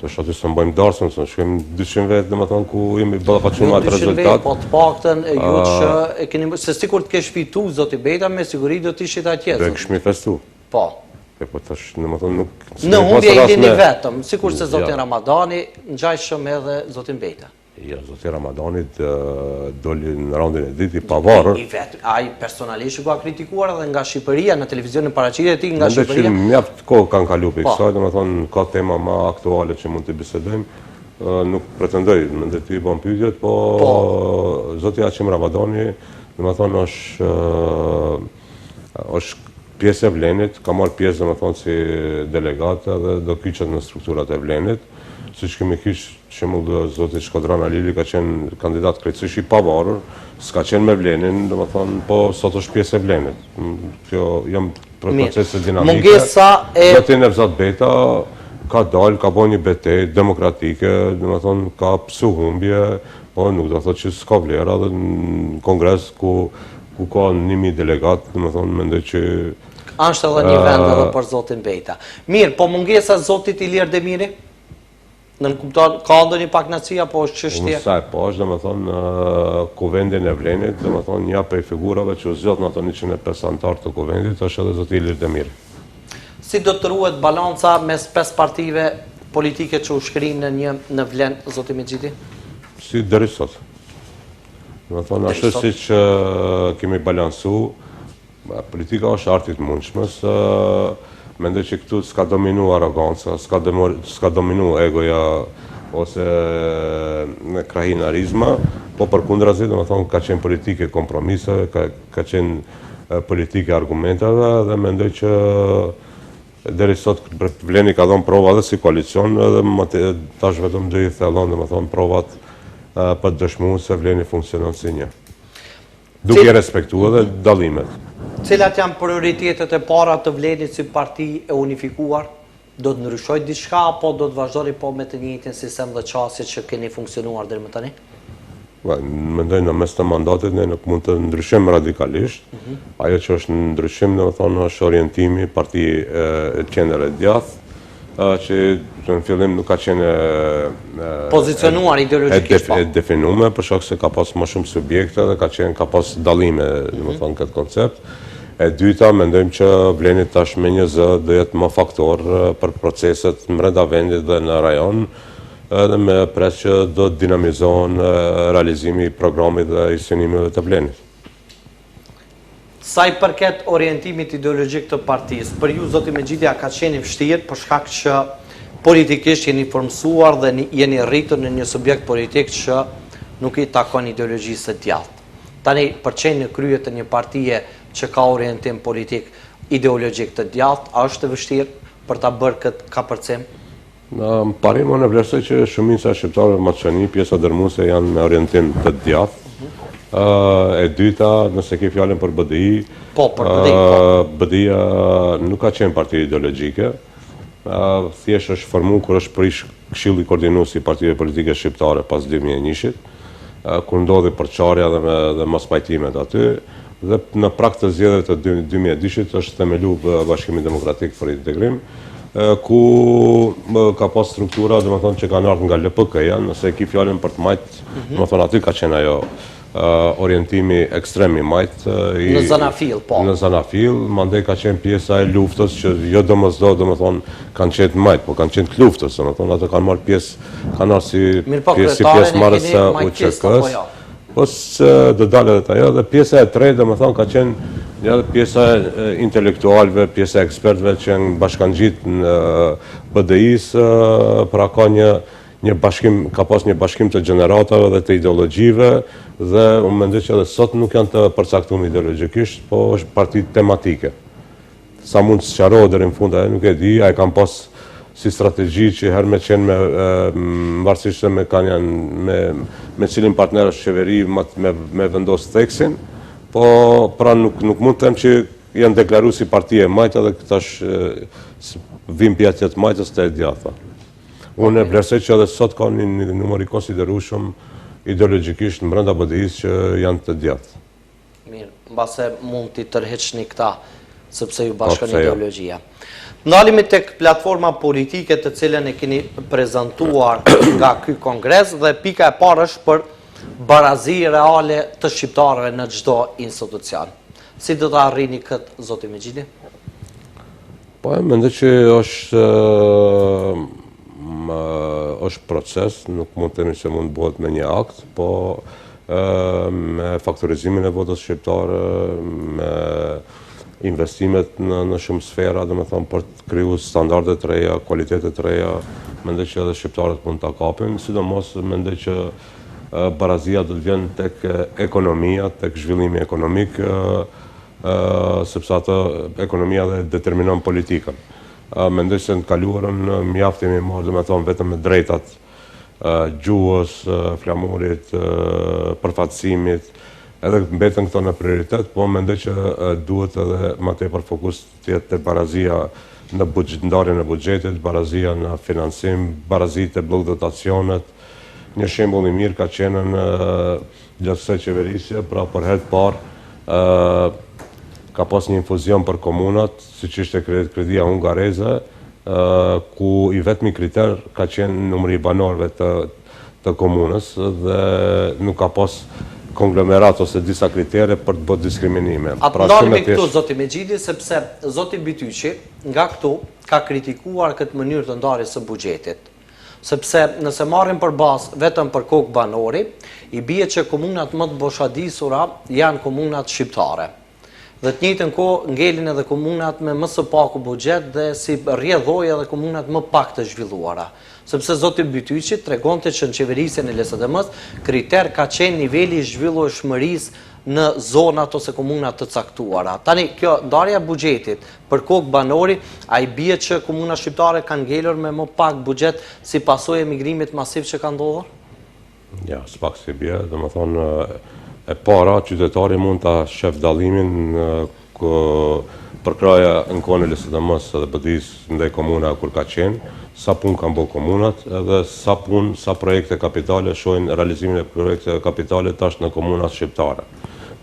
Tash aty s'm bëjmë darsën, se shkojmë 200 vetë, domethënë ku jemi ballafaqur me atë rezultat. Po të paktën ju që e keni se sikur të kesh fituar zoti Bejta, me siguri do të ishit atje. Do kishmi festu. Po. Po tash, në më thonë, nuk... Në humbje i lini vetëm, sikur se zotin Ramadani, ngjajshëm edhe zotin Bejta. Ja, zotin Ramadani doli në raundin e ditë i pavarur. I vetë, ai personalisht ka kritikuar edhe nga Shqipëria, në televizionin paraqitje e tij nga Shqipëria. Mendoj që mjaft kohë kanë kalu për kësaj, domethënë ka tema më aktuale që mund të bisedojmë. Nuk pretendoj në ndërty i bën pyetjet, po zoti Hashim Ramadani, domethënë është pjesë e Vlenit, ka marrë pjesë domethënë si delegat dhe do kyçet në strukturat e Vlenit. Siç kemi kyç, shembull zoti Shkodran Alili ka qenë kandidat krejtësisht i pavarur, s'ka qenë me Vlenin, domethënë, po sot është pjesë e Vlenit. Kjo jam për procese dinamike. Zoti Nevzat Beta ka dalë, ka bërë një betejë demokratike, domethënë ka psu humbje, po nuk do të thotë që s'ka vlera dhe në kongres ku ka 1000 delegat, domethënë mendoj që është edhe një vend edhe për zotin Bejta. Mirë, po mungesa zotit Ilir Demiri? Në kupton, ka ndonjë pakënaqësi apo është çështje? Sa e po, domethënë kuvendin e Vlenit, domethënë një prej figurave që u zgjodh në ato 105 anëtar të kuvendit është edhe zoti Ilir Demiri. Si do të ruhet balanca mes 5 partive politike që u shkrinë në Vlen, zoti Mexhiti? Si deri sot. Domethënë ashtu siç kemi balancu, politika është arti i mundshmës. Mendoj që këtu s'ka dominu aroganca, s'ka dominu egoja ose krahinarizma, po përkundrazi, domethënë ka qenë politike kompromiseve, ka qenë politike argumenteve dhe mendoj që deri sot Vleni ka dhënë prova dhe si koalicion edhe tash vetëm do i thellon domethënë provat për të dëshmuar se Vleni funksionon si një. Duke respektuar edhe dallimet. Cilat janë prioritetet e para të Vlenit si parti e unifikuar? Do të ndryshojë diçka apo do të vazhdoni po me të njëjtin sistem dhe çështje që keni funksionuar deri më tani? Mendoj në mes të mandatit ne nuk mund të ndryshojmë radikalisht. Ajo që është ndryshim, domethënë, është orientimi parti e qendër e djathtë, që në fillim nuk ka qenë pozicionuar ideologjikisht e definuar për shkak se ka pas më shumë subjekte dhe ka pas dallime, domethënë, këtë koncept. E dyta, mendojmë që Vleni tash me një zë do jetë më faktor për proceset brenda vendit dhe në rajon, edhe me pres që do të dinamizohen realizimi i programit dhe i synimeve të Vlenit. Sa i përket orientimit ideologjik të partisë, për ju, zoti Mexhiti, ka qenë vështirë për shkak që politikisht jeni formsuar dhe jeni rritur në një subjekt politik që nuk i takon ideologjisë së djathtë. Tani, për qenë në krye të një partie që ka orientim politik ideologjik të djathtë, a është vështirë për ta bërë këtë kapërcim? Në parim, unë vlerësoj që shumica e shqiptarëve maçoni, pjesa dërmuese janë me orientim të djathtë. E dyta, nëse ke fjalën për BDI, BDI-ja nuk ka qenë parti ideologjike, thjesht është formuar kur është prish Këshilli Koordinues i Partive Politike Shqiptare pas 2001-shit, kur ndodhi përçarja dhe mospajtimet aty, dhe në prag të zgjedhjeve të 2002-shit është themeluar Bashkimi Demokratik për Integrim, ku ka pas struktura, domethënë, që kanë ardhur nga LPK-ja, nëse ke fjalën për të majt, domethënë aty ka qenë ajo orientimi ekstrem i majt në Zanafil, po. Në Zanafil, mandej ka qenë pjesa e luftës që jo domosdoshmë, domethënë, kanë qenë majt, po kanë qenë të luftës, domethënë ato kanë marrë pjesë, kanë ardhur si pjesëmarrës së UÇK-s. Po do dalë edhe ajo, dhe pjesa e tretë, domethënë, ka qenë ja pjesa e intelektualëve, pjesa e ekspertëve që janë bashkangjitur në BDI-s, pra ka ka pas një bashkim të gjeneratave dhe të ideologjive, dhe unë mendoj që edhe sot nuk janë të përcaktuar ideologjikisht, po është parti tematike. Sa mund të sqarohet deri në fund, nuk e di, ai kanë pas si strategji që herë me qenë varësisht se me cilin partner është qeveri me vendos theksin, po pra nuk mund të them që janë deklaruar si parti e majtë dhe tash vim pjatjet majtës të e djatha. Unë e vlerësoj që edhe sot ka një numër i konsiderueshëm ideologjikisht në brenda BDI-s që janë të djathtë. Mirë, mbase mund t'i tërheqni këta, sepse ju bashkon ideologjia. Ndalemi tek platforma politike të cilën e keni prezantuar nga ky kongres, dhe pika e parë është për barazi reale të shqiptarëve në çdo institucion. Si do ta arrini këtë, zoti Mexhiti? Po, mendoj që është proces, nuk mund të themi se mund bëhet me një akt, po me faktorizimin e votës shqiptare, me investimet në shumë sfera, dhe me thonë për të kriju standardet të reja, kualitetet të reja, mendoj që edhe shqiptarët mund të kapin, sidomos mendoj që barazia do të vjen tek ekonomia, tek zhvillimi ekonomik, sepse atë ekonomia dhe determinon politikën. Mendoj se në kaluarën mjaft jemi marrë, dhe me thonë, vetëm me drejtat gjuhës, flamurit, përfaqësimit, edhe mbetën këto në prioritet, po mendoj që duhet edhe më tepër fokus të jetë te barazia në ndarjen e buxhetit, barazia në financim, barazit e blok dotacionet. Një shembull i mirë ka qenë në gjatë kësaj qeverisje, pra për herë të parë ka pas një infuzion për komunat, siç ishte kredia hungareze, ku i vetmi kriter ka qenë numri i banorëve të komunës dhe nuk ka pas konglomerat ose disa kritere për të bërë diskriminime. Atë ndalë me këtu, zoti Mexhidi, sepse zoti Bytyqi nga këtu ka kritikuar këtë mënyrë të ndarjes së buxhetit. Sepse nëse marrim për bazë vetëm për kokë banori, i bie që komunat më të boshadisura janë komunat shqiptare. Dhe të njëjtën kohë ngelin edhe komunat me më së paku buxhet dhe si rrjedhoi edhe komunat më pak të zhvilluara. Sepse zoti Bytyqi tregonte që në qeverisjen e LSDM-s kriter ka qenë niveli i zhvillueshmërisë në zonat ose komunat të caktuara. Tani kjo ndarja e buxhetit për kokë banori, ai bie që komunat shqiptare kanë ngelur me më pak buxhet si pasojë e migrimit masiv që ka ndodhur? Ja, s'pak si bie, domethënë e para qytetari mund ta shef dallimin për kraja në kohën e LSDM-s edhe BDI-s ndaj komunave kur ka qenë, sa punë kanë bërë komunat, edhe sa projekte kapitale shohin realizimin e projekte kapitale tash në komunat shqiptare.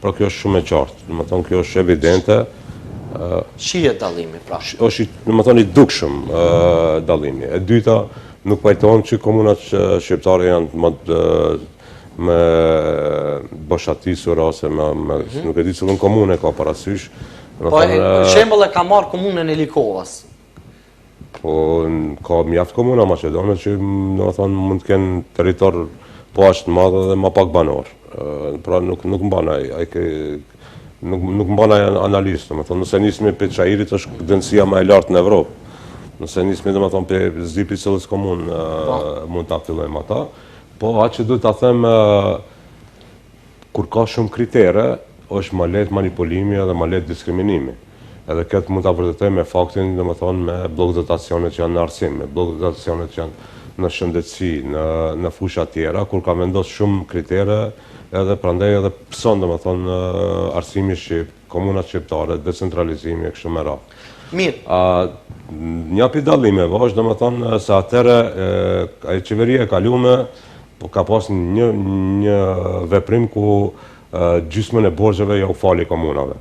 Pra kjo është shumë e qartë, domethënë kjo është evidente. Shihet dallimi pra. Është domethënë i dukshëm dallimi. E dyta, nuk pajtohem që komunat shqiptare janë me boshatisur ose nuk e di cilën komune ka parasysh. Po shembull e ka marrë komunën e Likovës. Po ka mjaft komuna Maqedone që domethënë mund të kenë territor po aq të madh dhe më pak banor. Pra nuk mban nuk mban analizë, domethënë nëse nismi pe Çajirit është dënësia më e lartë në Evropë. Nëse nismi domethënë pe Ziprit cilës komunë mund ta fillojmë ata. Po atë që duhet ta them kur ka shumë kritere, është më lehtë manipulimi dhe më lehtë diskriminimi. Edhe këtë mund ta vërtetoj me faktin, domethënë me blok dotacionet që janë në arsim, me blok dotacionet që janë në shëndetësi, në fusha tjera, kur ka vendosur shumë kritere, edhe prandaj edhe pson domethënë arsimi komunat shqiptare, decentralizimi e kështu me radhë. Mirë. Një api dallimeve është domethënë se atëre ai qeveria e kaluar ka pas një veprim ku gjysmën e borxheve ja u fali komunave.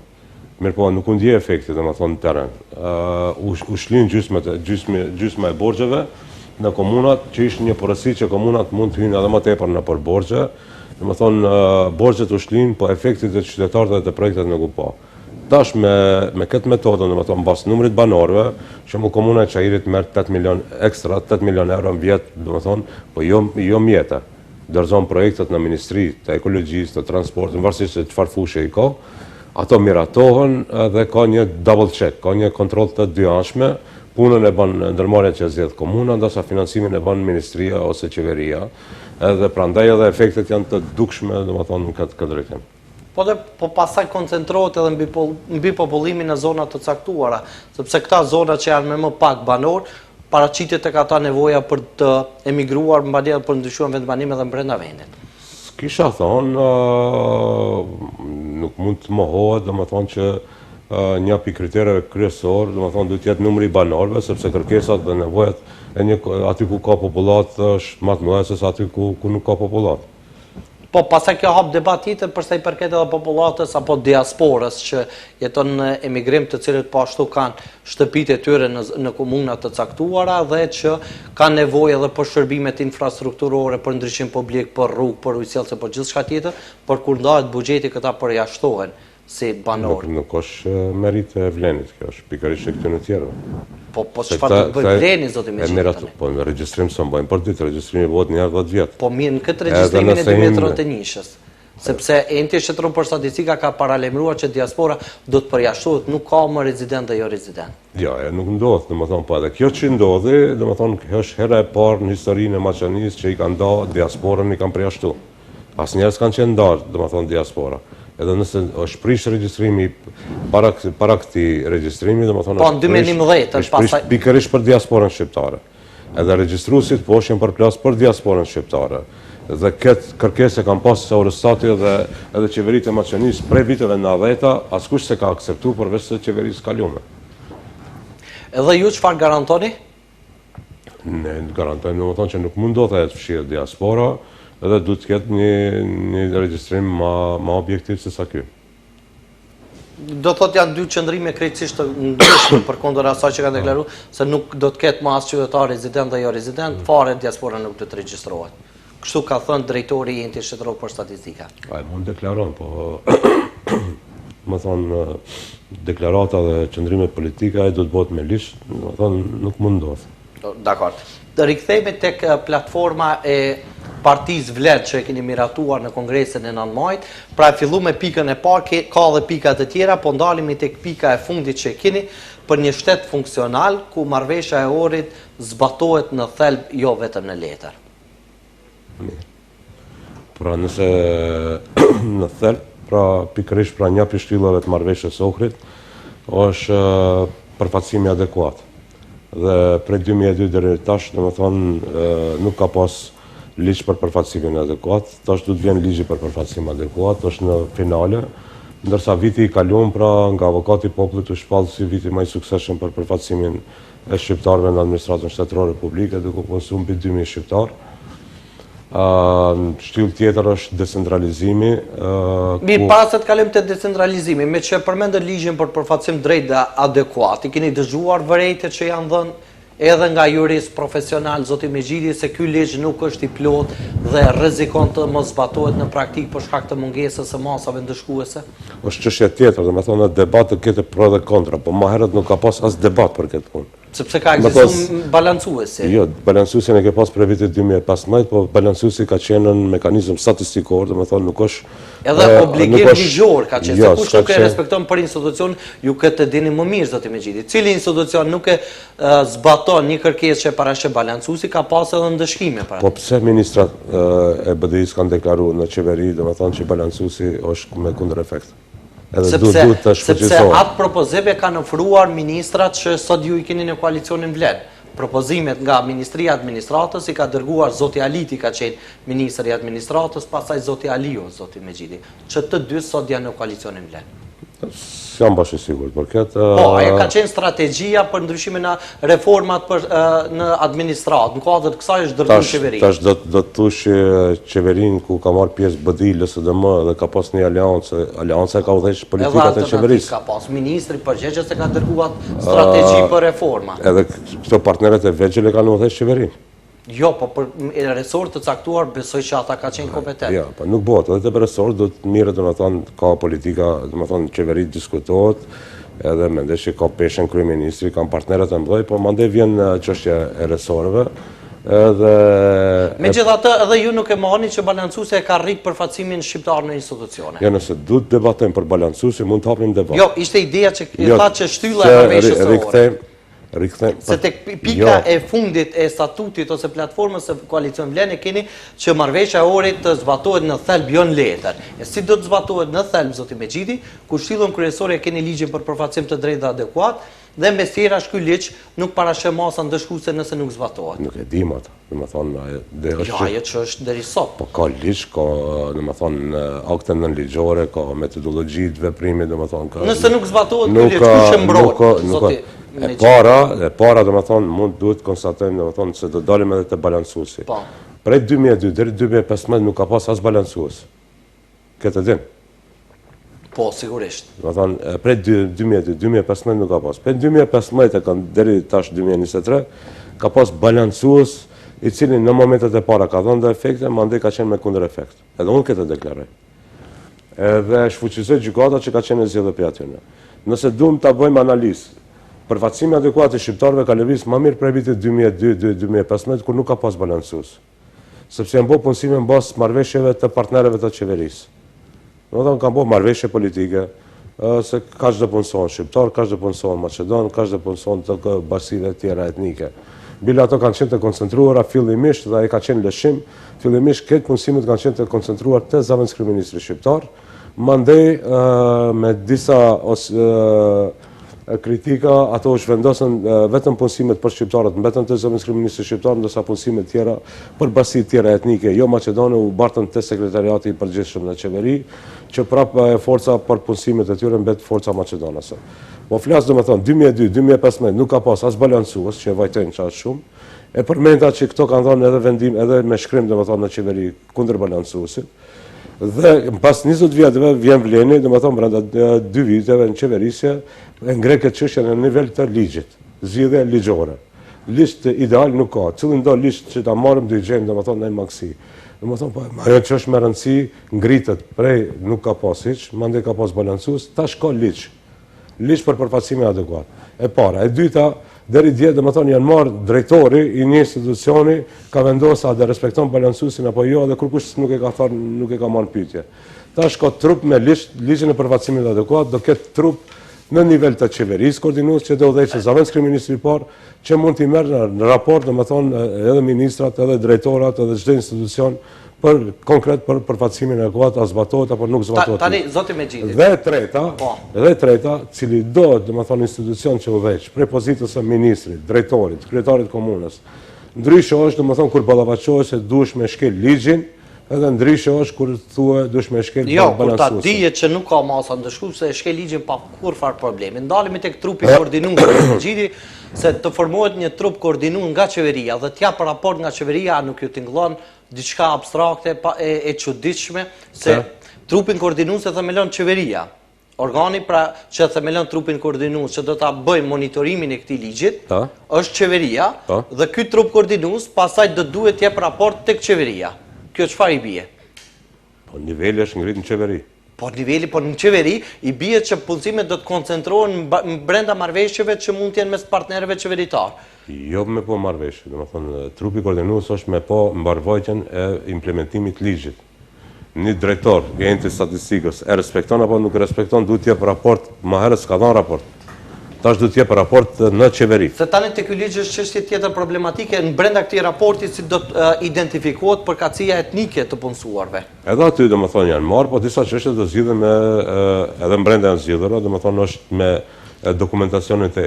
Mirë po, nuk u ndje efekti, domethënë në terren. U shlin gjysma e borxheve në komunat, që ishte një porosi që komunat mund të hyjnë edhe më tepër në për borxhe. Domethënë borxhet u shlin, po efektit të qytetarëve dhe të projektet nuk u pa. Tash me këtë metodën, domethënë mbas numrit banorëve, që komuna e Çajirit merr 8 milion ekstra, 8 milion euro në vit, domethënë, po jo mjete. Dorëzon projektet në Ministri të Ekologjisë, të Transportit, varësisht se çfarë fushë i ka, ato miratohen dhe ka një double check, ka një kontroll të dyanshme, punën e bën ndërmarrja që zgjedh komuna, ndërsa financimin e bën ministria ose qeveria, edhe prandaj edhe efektet janë të dukshme, domethënë në këtë drejtim. Po pastaj koncentrohet edhe mbi popullimin në zonat të caktuara, sepse këta zona që janë me më pak banor, paraqitet tek ata nevoja për të emigruar, mbadje për ndryshuar vendbanim edhe brenda vendit. Kisha thonë, nuk mund të mohohet, domethënë që një api kritereve kryesor, domethënë duhet të jetë numri i banorëve, sepse kërkesat dhe nevojat aty ku ka popullat është më të mëdha se aty ku nuk ka popullat. Po pastaj kjo hap debat tjetër për sa i përket edhe popullatës apo diasporës që jeton në emigrim, të cilët po ashtu kanë shtëpitë e tyre në komuna të caktuara dhe që kanë nevojë edhe për shërbimet infrastrukturore, për ndryshim publik, për rrugë, për ujësillse, për gjithçka tjetër, por kur ndahet buxheti këta përjashtohen. si banor. Nuk është merit e Vlenit, kjo është pikërisht e këtyre tjerëve. Po çfarë do bëj Vleni zoti Megjidi? Po në regjistrim s'o bëjmë për ditë, regjistrimi bëhet një herë 10 vjet. Po mirë, në këtë regjistrimin e 2031-shës. Sepse enti shtetëror për statistika ka paralemruar që diaspora do të përjashtohet, nuk ka më rezident dhe jo rezident. Jo, nuk ndodh, domethënë po edhe kjo që ndodhi, domethënë kjo është hera e parë në historinë e Maqedonisë që i kanë ndarë diasporën, i kanë përjashtuar. Asnjëherë s'kanë qenë ndarë, domethënë diaspora. Edhe nëse është prish regjistrimi para këtij regjistrimi, domethënë po në 2011 pastaj pikërisht për diasporën shqiptare. Edhe regjistruesit po ishin përplas për diasporën shqiptare. Dhe këtë kërkesë kanë pasur sa Eurostati dhe edhe qeveritë e Maqedonisë prej viteve 90-ta, askush se ka akceptuar përveç së qeverisë kaluame. Edhe ju çfarë garantoni? Ne garantojmë domethënë që nuk mundohet të fshirë diaspora, edhe duhet të ketë një regjistrim më objektiv se sa ky. Do thotë janë dy qëndrime krejtësisht të ndryshme përkundër asaj që kanë deklaruar se nuk do të ketë më as qytetar rezident dhe jo rezident, fare diaspora nuk do të regjistrohet. Kështu ka thënë drejtori i enti shtetëror për statistika. Ai mund deklaron, po më thonë deklarata dhe qëndrimet politike ai do të bëhet me lish, më thonë nuk mundohet. Dakor. Rikthehemi tek platforma e Partisë Vlet që e keni miratuar në kongresin e 9 majit. Pra fillu me pikën e parë, ka dhe pika të tjera, po ndalemi tek pika e fundit që e keni për një shtet funksional ku marrëveshja e orit zbatohet në thelb, jo vetëm në letër. Pra nëse në thelb, pra pikërisht pra një pishtillave të marrëveshjes së Ohrit është përfaqësimi adekuat. Dhe prej 2002 deri tash, domethënë nuk ka pas ligj për përfaqësimin adekuat, tash do të vjen ligji për përfaqësim adekuat, është në finale, ndërsa viti i kaluar pra nga avokati i popullit u shpall si viti më i suksesshëm për përfaqësimin e shqiptarëve në administratën shtetërore publike, duke punsuar mbi 2000 shqiptar. Shtyll tjetër është decentralizimi. Mirë, para se të kalojmë te decentralizimi, me që përmendën ligjin për përfaqësim drejt dhe adekuat, i keni dëgjuar vërejtjet që janë dhënë edhe nga jurist profesional zoti Megjidi se ky ligj nuk është i plot dhe rrezikon të mos zbatohet në praktikë për shkak të mungesës së masave ndëshkuese? Është çështje tjetër, domethënë debat të ketë pro dhe kontra, po më herët nuk ka pas as debat për këtë punë. Sepse ka ekzistuar balancuesi. Jo, balancuesin e ke pas për vitin 2015, po balancuesi ka qenë në mekanizëm statistikor, domethënë nuk është edhe obligim ligjor ka qenë, se kush nuk e respekton për institucion, ju këtë dini më mirë zoti Megjidi. Cili institucion nuk e zbaton një kërkesë që parashë balancuesi ka pas edhe ndëshkime para. Po pse ministrat e BDI-s kanë deklaruar në qeveri, domethënë që balancuesi është me kundërefekt. Sepse atë propozime kanë ofruar ministrat që sot ju i keni në koalicionin Vlen. Propozimet nga Ministria e Administratës i ka dërguar zoti Aliti, ka qenë ministri i administratës, pastaj zoti Aliu, zoti Megjidi, që të dy sot janë në koalicionin Vlen. Jam bashkë i sigurt për këtë. Po, ajo ka qenë strategjia për ndryshimin e reformat në administratë. Në kuadër të kësaj është dërguar qeveri. Tash do të thosh qeverinë ku ka marrë pjesë BDI, LSDM dhe ka pas një aleancë, aleanca ka udhëheq politikat e qeverisë. Ka pas ministri përgjegjës se ka dërguar strategji për reforma. Edhe këto partnerët e vegjël e kanë udhëheq qeverinë. Jo, po për resort të caktuar besoj që ata ka qenë kompetent. Jo, po nuk bëhet, edhe për resort do të mirë, domethënë ka politika, domethënë qeveri diskutohet, edhe mendoj që ka peshën kryeministri, kanë partnerët e mëdhenj, po mandej vjen çështja e resorteve. Edhe megjithatë edhe ju nuk e mohoni që balancuesi e ka rrit përfaqësimin shqiptar në institucione. Jo, nëse duhet debatojmë për balancuesin, mund të hapim debat. Jo, ishte ideja që thatë që shtylla e marrëveshjes së Ohrit. Se tek pika e fundit e statutit ose platformës së koalicion Vlen e keni që marrëveshja e Ohrit të zbatohet në thelb jo në letër. E si do të zbatohet në thelb zoti Megjidi, ku shtillën kryesore e keni ligjin për përfaqësim të drejtë dhe adekuat, dhe mbes tjera ky ligj nuk parashë masa ndëshkuese nëse nuk zbatohet. Nuk e dim atë, domethënë jo, ajo që është deri sot. Po ka ligj, ka domethënë akte nënligjore, ka metodologji të veprimit, domethënë ka. Nëse nuk zbatohet ky ligj, kush e mbron? Zoti E para domethënë mund duhet konstatojmë domethënë se do dalim edhe te balancuesi. Po. Prej 2002 deri 2015 nuk ka pas as balancues. Këtë din. Po, sigurisht. Domethënë prej 2002-2015 nuk ka pas. Prej 2015 e kanë deri tash 2023 ka pas balancues i cili në momentet e para ka dhënë efekte, mandej ka qenë me kundërefekt. Edhe unë këtë deklaroj. edhe shfuqizoj gjykata që ka qenë e zgjedhur prej atyre. Nëse duam ta bëjmë analizë, përfaqësimi adekuat i shqiptarëve ka lëvizur më mirë prej vitit 2002-2015 kur nuk ka pas balancues. Sepse janë bërë punësime mbas marrëveshjeve të partnerëve të qeverisë. Domethënë kanë bërë marrëveshje politike, se ka çdo punëson shqiptar, ka çdo punëson maqedon, ka çdo punëson të basive tjera etnike. Bile ato kanë qenë të koncentruara fillimisht dhe ai ka qenë lëshim, fillimisht këtë punësimet kanë qenë të koncentruar te zëvendëskryeministri shqiptar, mandej me disa kritika ato u zhvendosën vetëm punësimet për shqiptarët mbetën te zëvendëskryeministri shqiptar, ndërsa punësimet tjera për basi tjera etnike jo maqedone u bartën te sekretariati i përgjithshëm në qeveri, që prapë forca për punësimet e tyre mbet forca maqedonase. Po flas domethënë 2002-2015 nuk ka pas as balancues që e vajtojnë çfarë shumë. E përmenda që këto kanë dhënë edhe vendim edhe me shkrim domethënë në qeveri kundër balancuesit. Dhe pas 20 vjetëve vjen vleni, domethënë brenda 2 viteve në qeverisje e ngre këtë çështje në nivel të ligjit, zgjidhje ligjore. Listë ideal nuk ka. Cillin do listë që ta marrim do i gjejmë domethënë në maksi. Domethënë po ajo që është me rëndësi ngritet prej nuk ka pas hiç, mandej ka pas balancues, tash ka ligj. Ligj për përfaqësime adekuat. E para, e dyta, deri dje domethënë janë marrë drejtori i një institucioni ka vendosur a do respekton balancuesin apo jo dhe kurkush nuk e ka thënë, nuk e ka marrë pyetje. Tash ka trup me ligjin e përfaqësimit adekuat, do ketë trup në nivel të qeverisë koordinues që do udhëheqë zëvendëskryeministri i parë që mund t'i merr në raport domethënë edhe ministrat, edhe drejtorat, edhe çdo institucion për konkret për përfaqësimin e adekuat a zbatohet apo nuk zbatohet. Tani zoti Mexhiti. Dhe treta, cili do domethënë institucion që udhëheq prej pozitës së ministrit, drejtorit, kryetarit komunës. Ndryshe është domethënë kur ballafaqohet se duhesh me shkel ligjin, edhe ndryshe është kur thuhet duhesh me shkel balancuesin. Jo, kur ta dihet që nuk ka masa ndëshkuese e shkel ligjin pa kurfar problemi. Ndalemi tek trupi koordinues Mexhiti se të formohet një trup koordinuar nga qeveria dhe t'jap raport nga qeveria nuk ju tingëllon diçka abstrakte e çuditshme se trupin koordinues e themelon qeveria. Organi pra që themelon trupin koordinues që do ta bëjë monitorimin e këtij ligjit është qeveria dhe ky trup koordinues pastaj do duhet të jap raport tek qeveria. Kjo çfarë i bie? Po niveli është ngrit në qeveri. Po në qeveri i bie që punësimet do të koncentrohen brenda marrëveshjeve që mund të jenë mes partnerëve qeveritar. Jo me po marrëveshje, domethënë trupi koordinues është me po mbarvajtjen e implementimit të ligjit. Një drejtor i enti statistikës e respekton apo nuk respekton, duhet të jap raport, më herët s'ka dhënë raport. Tash duhet të jap raport në qeveri. Se tani te ky ligj është çështje tjetër problematike në brenda këtij raporti si do të identifikohet përkatësia etnike të punësuarve. Edhe aty domethënë janë marrë, po disa çështje do zgjidhen me edhe brenda janë zgjidhura, domethënë është me dokumentacionet e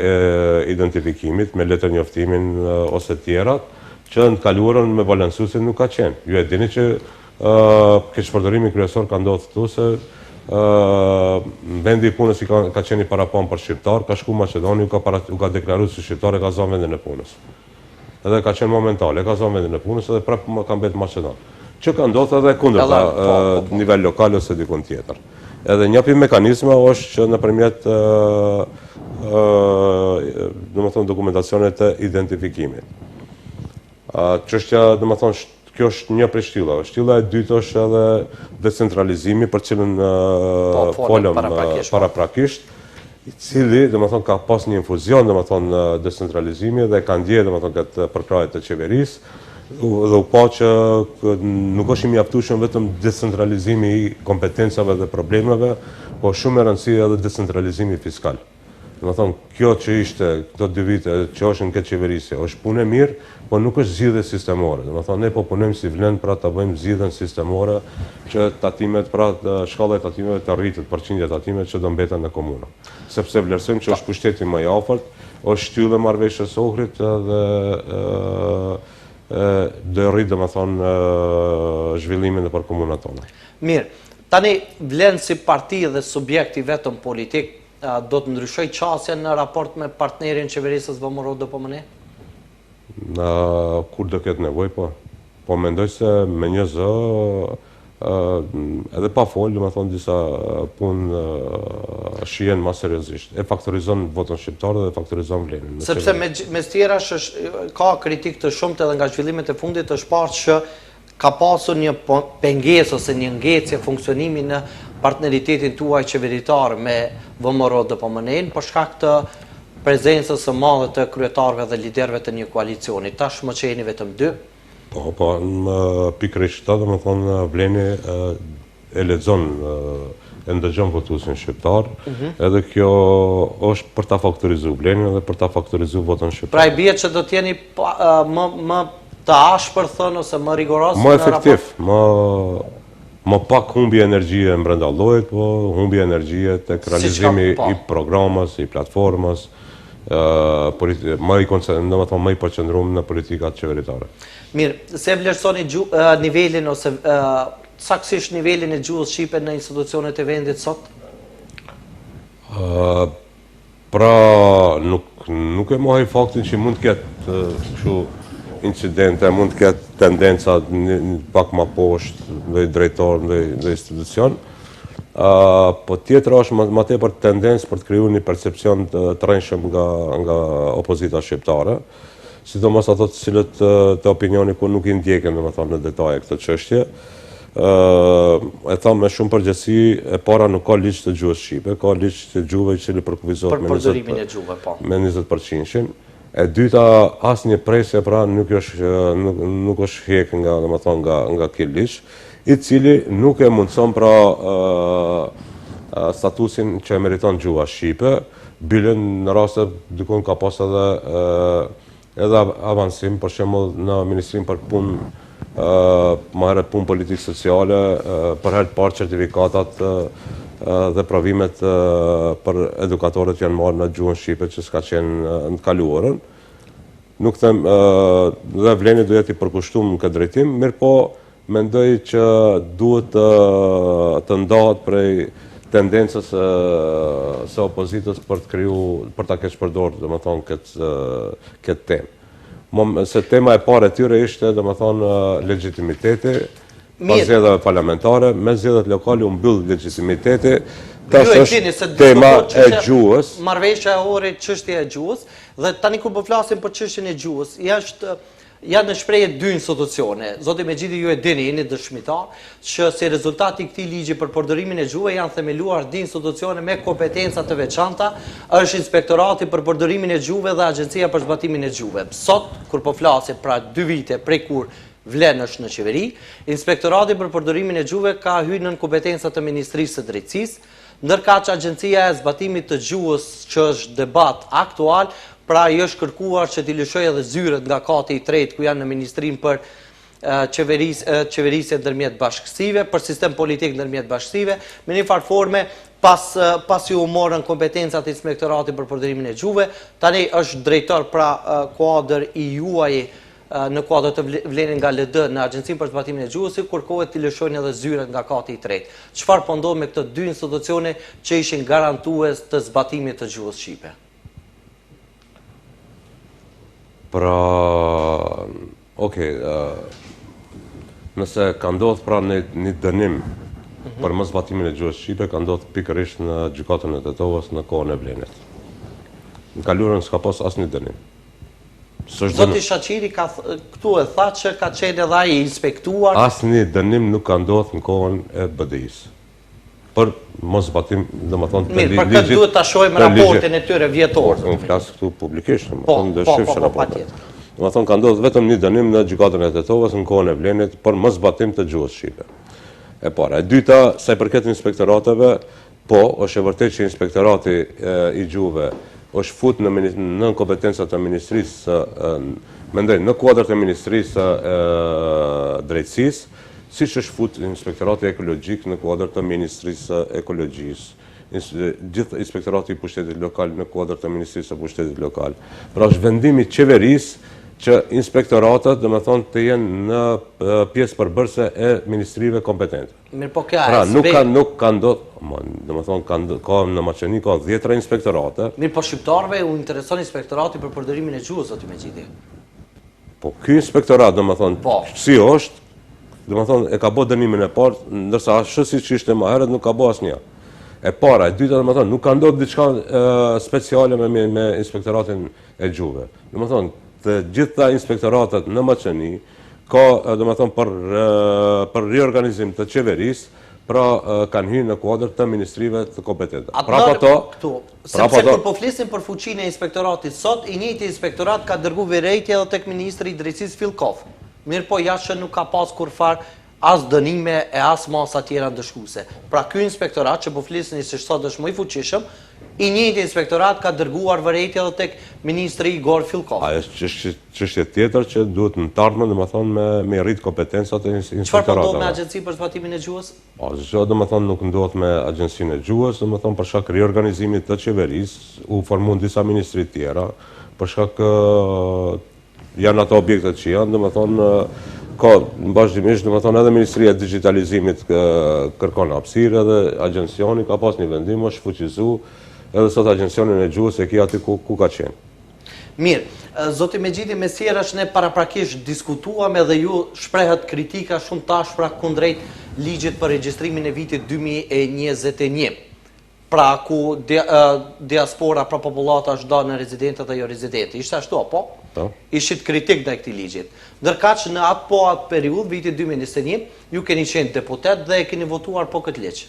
identifikimit, me letër njoftimin ose tjerat, që në kaluarën me balancuesin nuk ka qenë. Ju e dini që keqpërdorimi kryesor ka ndodhur këtu se vendi i punës ka qenë i parapon për shqiptar, ka shku Maqedoni, u ka deklaruar si shqiptar e ka zënë vendin e punës. Edhe ka qenë momentale, ka zënë vendin e punës edhe prapë ka mbetë Maqedon. Që ka ndodhur edhe kundërta nivel lokal ose dikun tjetër. Edhe një prej mekanizmave është që nëpërmjet domethënë dokumentacionet të identifikimit. Çështja domethënë kjo është një prej shtyllave. Shtylla e dytë është edhe decentralizimi për cilën folëm paraprakisht, i cili domethënë ka pas një infuzion domethënë decentralizimi dhe ka ndjerë domethënë këtë përkrahje të qeverisë dhe u pa që nuk është i mjaftueshëm vetëm decentralizimi i kompetencave dhe problemeve, po shumë e rëndësishme edhe decentralizimi fiskal. Domethënë kjo që ishte këto 2 vite që është në këtë qeverisje, është punë e mirë, po nuk është zgjidhje sistemore. Domethënë ne po punojmë si vlen pra ta bëjmë zgjidhjen sistemore që tatimet pra shkalla e tatimeve të rritet, përqindja e tatimeve që do mbeten në komuna. Sepse vlerësojmë që është pushteti më i afërt, është shtyllë marrëveshjes së Ohrit dhe do rrit domethënë zhvillimin nëpër komunat tona. Mirë, tani vlen si parti dhe subjekti vetëm politik do të ndryshoj qasjen në raport me partnerin qeverisës VMRO DPMN? Kur do ketë nevojë, po. Po mendoj se me një zë edhe pa folë, domethënë disa punë shihen më seriozisht. E faktorizon votën shqiptare dhe faktorizon vlenin. Sepse mes tjerash ka kritikë të shumtë edhe nga zhvillimet e fundit është parë që ka pasur një pengesë ose një ngecje funksionimi në partneritetin tuaj qeveritar me VMRO DPMN për shkak të prezencës së madhe të kryetarëve dhe liderëve të një koalicioni. Tash më që jeni vetëm 2. Po, në pikërisht të, domethënë Vleni e lexon, e ndëgjon votuesin shqiptar, edhe kjo është për ta faktorizuar Vlenin dhe për ta faktorizuar votën shqiptar. Pra i bie që do t'jeni më të ashpër thënë ose më rigoros? Më efektiv, më pak humbje energjie brenda llojit, po humbje energjie tek realizimi i programës, i platformës, më i përqendruar në politikat qeveritare. Mirë, se vlerësoni nivelin ose saktësisht nivelin e gjuhës shqipe në institucionet e vendit sot? Pra, nuk e mohoj faktin që mund të ketë kështu incidente, mund të ketë tendenca pak më poshtë ndaj drejtor, ndaj institucion. Po tjetër është më tepër tendencë për të krijuar një percepcion të rrënjshëm nga opozita shqiptare, sidomos ato të cilët të opinioni ku nuk i ndjekin domethënë në detaje këtë çështje. E tham me shumë përgjegjësi, e para nuk ka ligj të gjuhës shqipe, ka ligj të gjuhëve i cili përkufizohet me 20%. E dyta, asnjë presje pra nuk është hek nga domethënë nga ky ligj, i cili nuk e mundson pra statusin që e meriton gjuha shqipe, bylen në raste dikun ka pas edhe avancim, për shembull në Ministrinë për Punë, më herët punë politikë sociale, për herë të parë certifikatat dhe provimet për edukatorët janë marrë në gjuhën shqipe që s'ka qenë në të kaluarën. Nuk them dhe Vleni do jetë i përkushtuar në këtë drejtim, mirë po mendoj që duhet të ndahet prej tendencës së opozitës për ta keq përdorur domethënë këtë temë. Se tema e parë e tyre ishte domethënë legitimiteti, pas zgjedhjeve parlamentare, me zgjedhjet lokale u mbyll legitimiteti. Tash është tema e gjuhës. Marrëveshja e orë çështja e gjuhës, dhe tani kur po flasim për çështjen e gjuhës, janë në shprehje 2 institucione. Zoti Mexhidi, ju e dini, jeni dëshmitar që si rezultati i këtij ligji për përdorimin e gjuhës janë themeluar 2 institucione me kompetenca të veçanta, është Inspektorati për përdorimin e gjuhëve dhe Agjencia për zbatimin e gjuhëve. Sot, kur po flasim pra 2 vite prej kur Vlen është në qeveri, Inspektorati për përdorimin e gjuhëve ka hyrë në kompetencat të Ministrisë së Drejtësisë, ndërkaq Agjencia e zbatimit të gjuhës, që është debat aktual, pra i është kërkuar që t'i lëshojë edhe zyret nga kati i tretë ku janë në Ministrinë për qeverisje ndërmjet bashkësive, për sistem politik ndërmjet bashkësive, me një farë forme pas ju morën kompetencat e Inspektoratit për përdorimin e gjuhëve, tani është drejtor pra kuadër i juaj në kuadër të Vlenin nga LD në Agjencinë për zbatimin e gjuhës, si kërkohet t'i lëshojnë edhe zyret nga kati i tretë. Çfarë po ndodh me këto 2 institucione që ishin garantues të zbatimit të gjuhës shqipe? Pra, nëse ka ndodhur pra një dënim për mos zbatimin e gjuhës shqipe, ka ndodhur pikërisht në gjykatën e Tetovës në kohën e Vlenit. Në kaluarën s'ka pas asnjë dënim. Zoti Shaqiri këtu e tha që ka qenë edhe ai inspektuar. Asnjë dënim nuk ka ndodhur në kohën e BDI-s. Për mos zbatim, domethënë të ligjit. Mirë, për këtë duhet ta shohim raportin e tyre vjetor. Unë flas këtu publikisht, domethënë do shifsh raportin. Domethënë ka ndodhur vetëm një dënim në gjykatën e Tetovës në kohën e Vlenit për mos zbatim të gjuhës shqipe. E para, e dyta, sa i përket inspektorateve, po, është e vërtetë që Inspektorati i gjuhëve është fut në kompetencat të Ministrisë, mendoj, në kuadër të Ministrisë së Drejtësisë, siç është fut Inspektorati Ekologjik në kuadër të Ministrisë së Ekologjisë, gjithë Inspektorati i Pushtetit Lokal në kuadër të Ministrisë së Pushtetit Lokal. Pra është vendimi i qeverisë që inspektoratët, domethënë, të jenë në pjesë përbërëse e ministrive kompetente. Mirë, po kjo pra, nuk ka ndodhur, domethënë, ka në Maqedoni ka 10 inspektorate. Mirë, po shqiptarëve u intereson Inspektorati për përdorimin e gjuhës, zoti Mexhidi. Po ky inspektorat, domethënë, si është, domethënë, e ka bërë dënimin e parë, ndërsa ashtu siç ishte më herët nuk ka bërë asnjë. E para, e dyta, domethënë, nuk ka ndodhur diçka speciale me Inspektoratin e gjuhëve. Domethënë, të gjitha inspektoratet në Maqedoni ka, domethënë, për riorganizim të qeverisë, pra kanë hyrë në kuadër të ministrive të kompetente. Sepse kur po flisim për fuqinë e inspektoratit sot, i njëjti inspektorat ka dërguar vërejtje edhe tek ministri i drejtësisë Fillkov. Mirë po jashtë nuk ka pas kurfar as dënime e as masa tjera ndëshkuese. Pra ky inspektorat që po flisni se sot është më i fuqishëm, i njëjti inspektorat ka dërguar vërejtje edhe tek ministri Igor Fillkov. Ajo është çështje tjetër që duhet në të ardhmen, domethënë me rrit kompetencat e inspektoratave. Çfarë po ndodh me Agjencinë për Zbatimin e Gjuhës? Asgjë domethënë nuk ndodh me Agjencinë e Gjuhës, domethënë për shkak riorganizimit të qeverisë, u formuan disa ministri të tjera, për shkak janë ato objektet që janë, domethënë ka vazhdimisht, domethënë edhe Ministria e Digitalizimit kërkon hapësirë, edhe agjencioni ka pas një vendim është fuqizu, edhe sot agjencionin e Gjuhës e ki aty ku ka qenë. Mirë, zoti Mexhidi Mesjerash, ne paraprakisht diskutuam edhe ju shprehet kritika shumë tashpra kundrejt ligjit për regjistrimin e vitit 2021. Pra ku diaspora pra popullata është dalë në rezidente dhe jo rezidente. Ishte ashtu, apo? Ishit kritik dhe këti ligjit. Ndërkaq në atë periudhë, vitit 2021, ju keni qenë deputet dhe e keni votuar po këtë ligj.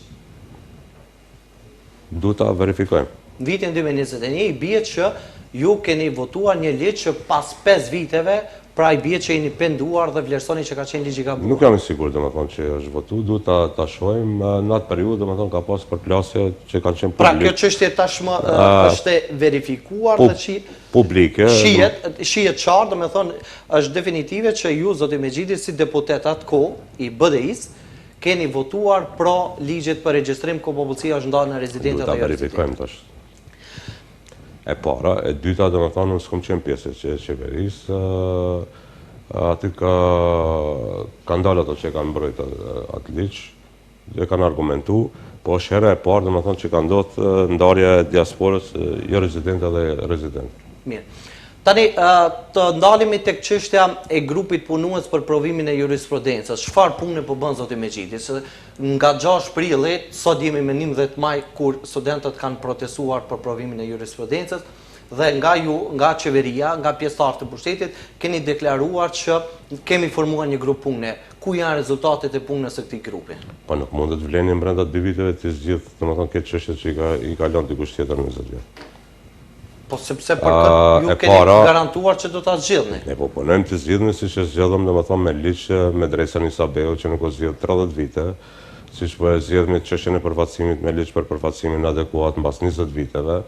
Du ta verifikojmë. Vitin 2021 i bie që ju keni votuar një ligj që pas 5 viteve, pra i bie që jeni penduar dhe vlerësoni që ka qenë ligj i gabuar. Nuk jam i sigurt domethënë që është votu, duhet ta shohim në atë periudhë, domethënë ka pas përplasje që kanë qenë publike. Pra kjo çështje tashmë është verifikuar dhe publike. Shihet qartë, domethënë është definitive që ju zoti Mexhidi si deputet atkohë i BDI-s keni votuar pro ligjit për regjistrim ku popullsia është ndarë në rezidente dhe jo rezidente. Verifikojmë tash. E para, e dyta domethënë unë s'kam qenë pjesë e qeverisë, aty ka ndalë ato që kanë mbrojt atë ligj, dhe kanë argumentu, po është hera e parë domethënë që ka ndodhur ndarja e diasporës jo rezidente dhe rezidente. Mirë. Tani, të ndalemi tek çështja e grupit punues për provimin e jurisprudencës. Çfarë pune po bën zoti Mexhidi? Se nga 6 prillit, sot jemi me 19 maj, kur studentët kanë protestuar për provimin e jurisprudencës, dhe nga qeveria, nga pjesëtarët të pushtetit, keni deklaruar që kemi formuar një grup pune. Ku janë rezultatet e punës së këtij grupi? Po nuk mundet vleni brenda 2 viteve të zgjidh, domethënë këtë çështje që i ka lënë dikush tjetër në 20 vjet. Po sepse për këtë ju keni garantuar që do ta zgjidhni. Ne po punojmë të zgjidhni siç e zgjodhëm domethënë me ligj me Dresan Isabeu që nuk u zgjidh 30 vite, siç po e zgjidhmi çështjen e përfaqësimit me ligj për përfaqësimin adekuat mbas 20 viteve,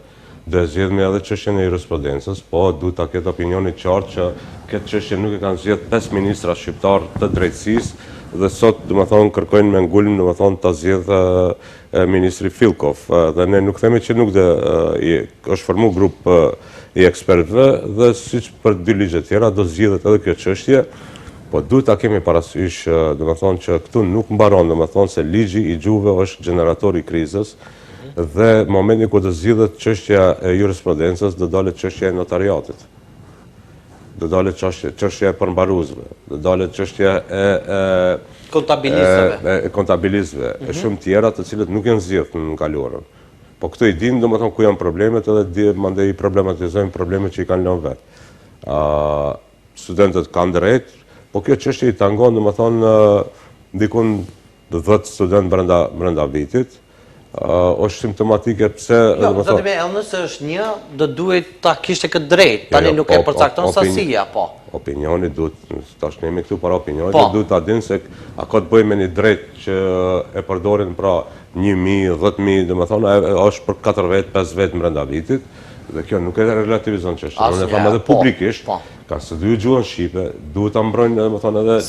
dhe zgjidhmi edhe çështjen e jurisprudencës, po duhet ta ketë opinionin qartë që këtë çështje nuk e kanë zgjedhur 5 ministra shqiptar të drejtësisë, dhe sot domethënë kërkojnë me ngulm domethënë ta zgjedhë ministri Fillkov, dhe ne nuk themi që nuk është formuar grup i ekspertëve dhe siç për 2 ligje tjera do zgjidhet edhe kjo çështje, po duhet ta kemi parasysh domethënë që këtu nuk mbaron domethënë se ligji i gjuhëve është generator i krizës, dhe momentin kur të zgjidhet çështja e jurisprudencës do dalet çështja e notariatit. Do dalet çështja e përmbaruesve, do dalet çështja e kontabilistëve, e shumë tjera të cilët nuk janë zgjidhur në kaluarën. Po këto i dinë domethënë ku janë problemet, edhe mandej i problematizojnë problemet që i kanë lënë vetë. Studentët kanë drejt, po kjo çështje i tangon domethënë ndikun 10 student brenda vitit. Është simptomatike pse... Jo, zoti me nëse është një, do duhet ta kishte këtë drejt, tani nuk e përcakton sasia, po. Opinioni duhet, tash ne jemi këtu para opinionit, duhet ta dinë se a ka të bëjë me një drejt që e përdorin pra 1.000, 10.000, domethënë është për 4 vet, 5 vet brenda vitit, dhe kjo nuk e relativizon çështën. Unë e them edhe publikisht, ka studiuar gjuhën shqipe, duhet ta mbrojnë domethënë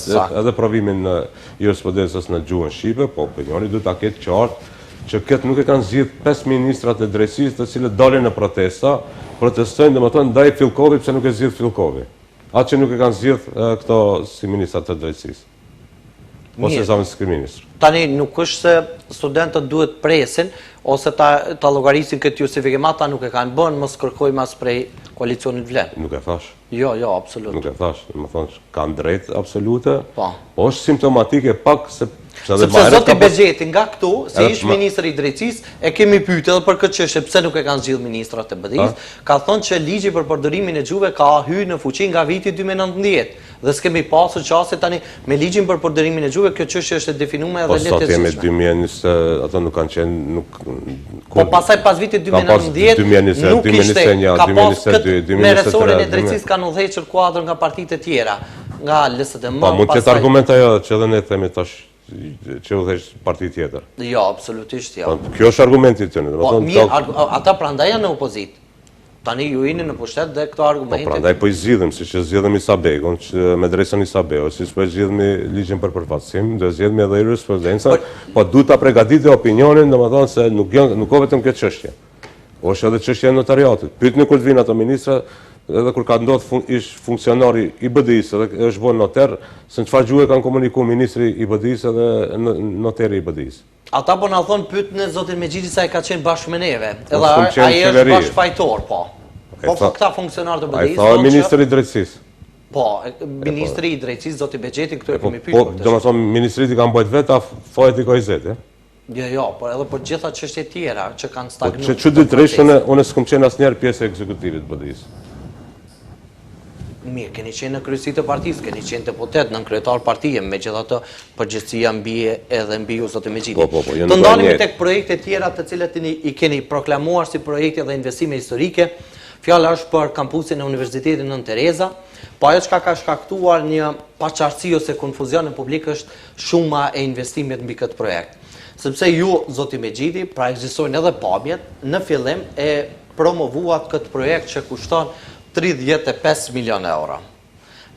edhe provimin në jurisprudencës në gjuhën shqipe, po opinioni duhet ta ketë qartë që këtë nuk e kanë zgjidhur 5 ministrat e drejtësisë të cilët dalin në protesta, protestojnë domethënë ndaj Fillkovit pse nuk e zgjidh Fillkovi. Atë që nuk e kanë zgjidhur këto si ministrat të drejtësisë. Ose zamësi ministr. Tani nuk është se studentët duhet presin ose ta llogarisin këtë justifikim, ata nuk e kanë bën, mos kërkojmë as prej koalicionit vlen. Nuk e thash. Jo, absolut. Nuk e thash, domethënë kanë drejt absolute. Po. Është simptomatike pak se sepse zoti Bexheti nga këtu, si ish ministri i drejtësisë, e kemi pyetur edhe për këtë çështje pse nuk e kanë zgjidhur ministrat e BDI-s, ka thënë që ligji për përdorimin e gjuhëve ka hyrë në fuqi nga viti 2019. Dhe s'kemi pasur qasje tani me ligjin për përdorimin e gjuhëve, kjo çështje është e definuar edhe Po sot jemi lehtësishme. 2020, ato nuk kanë qenë Po pasaj pas vitit 2019 nuk ishte, ka pas këtë me resorin e drejtësisë kanë udhëhequr kuadër nga partitë e tjera, nga LSDM. Po mund të jetë argument ajo që edhe ne themi tash që udhëheq parti tjetër. Jo, absolutisht jo. Kjo është argumenti tënë. Po mirë, ata prandaj janë në opozitë. Tani ju jeni në pushtet dhe këto argumente. Po prandaj po i zgjidhim, siç e zgjidhëm Isabekun, me drejtën Isabekut, siç po e zgjidhmi ligjin për përfaqësim, do zgjidhmi edhe jurisprudencën, po duhet ta përgatitë opinionin, domethënë se nuk ka vetëm këtë çështje. Është edhe çështja e notariatit. Pyetni kur të vinë ato ministra, edhe kur ka ndodhur ish funksionari i BDI-s edhe është bën notar, se çfarë gjuhë kanë komunikuar ministri i BDI-s edhe notari i BDI-s. Ata po na thon pyetën zotin Mexhidi sa ai ka qenë bashkë me neve. Edhe ai është bashkëfajtor, po. Po këta funksionarë të BDI-s. Ai tha ministri i drejtësisë. Po, ministri i drejtësisë zoti Bexheti këtu e kemi pyetur. Po, domethënë ministrit i kanë bërë vetë fajet i KZ, Jo, por edhe për gjitha çështje tjera që kanë stagnuar. Po çuditërisht unë s'kam qenë asnjëherë pjesë e ekzekutivit të BDI-s. Mirë, keni qenë në kryesi të partisë, keni qenë deputet në kryetar partie, megjithatë përgjegjësia edhe mbi ju zotë Mexhidi. Të ndalemi tek projekte tjera të cilat i keni proklamuar si projekte dhe investime historike. Fjala është për kampusin e Universitetit Nën Tereza, po ajo çka ka shkaktuar një paqartësi ose konfuzion në publik është shuma e investimit mbi këtë projekt. Sepse ju, zoti Mexhidi, pra ekzistojnë edhe pamjet, në fillim e promovuat këtë projekt që kushton 35 milion euro.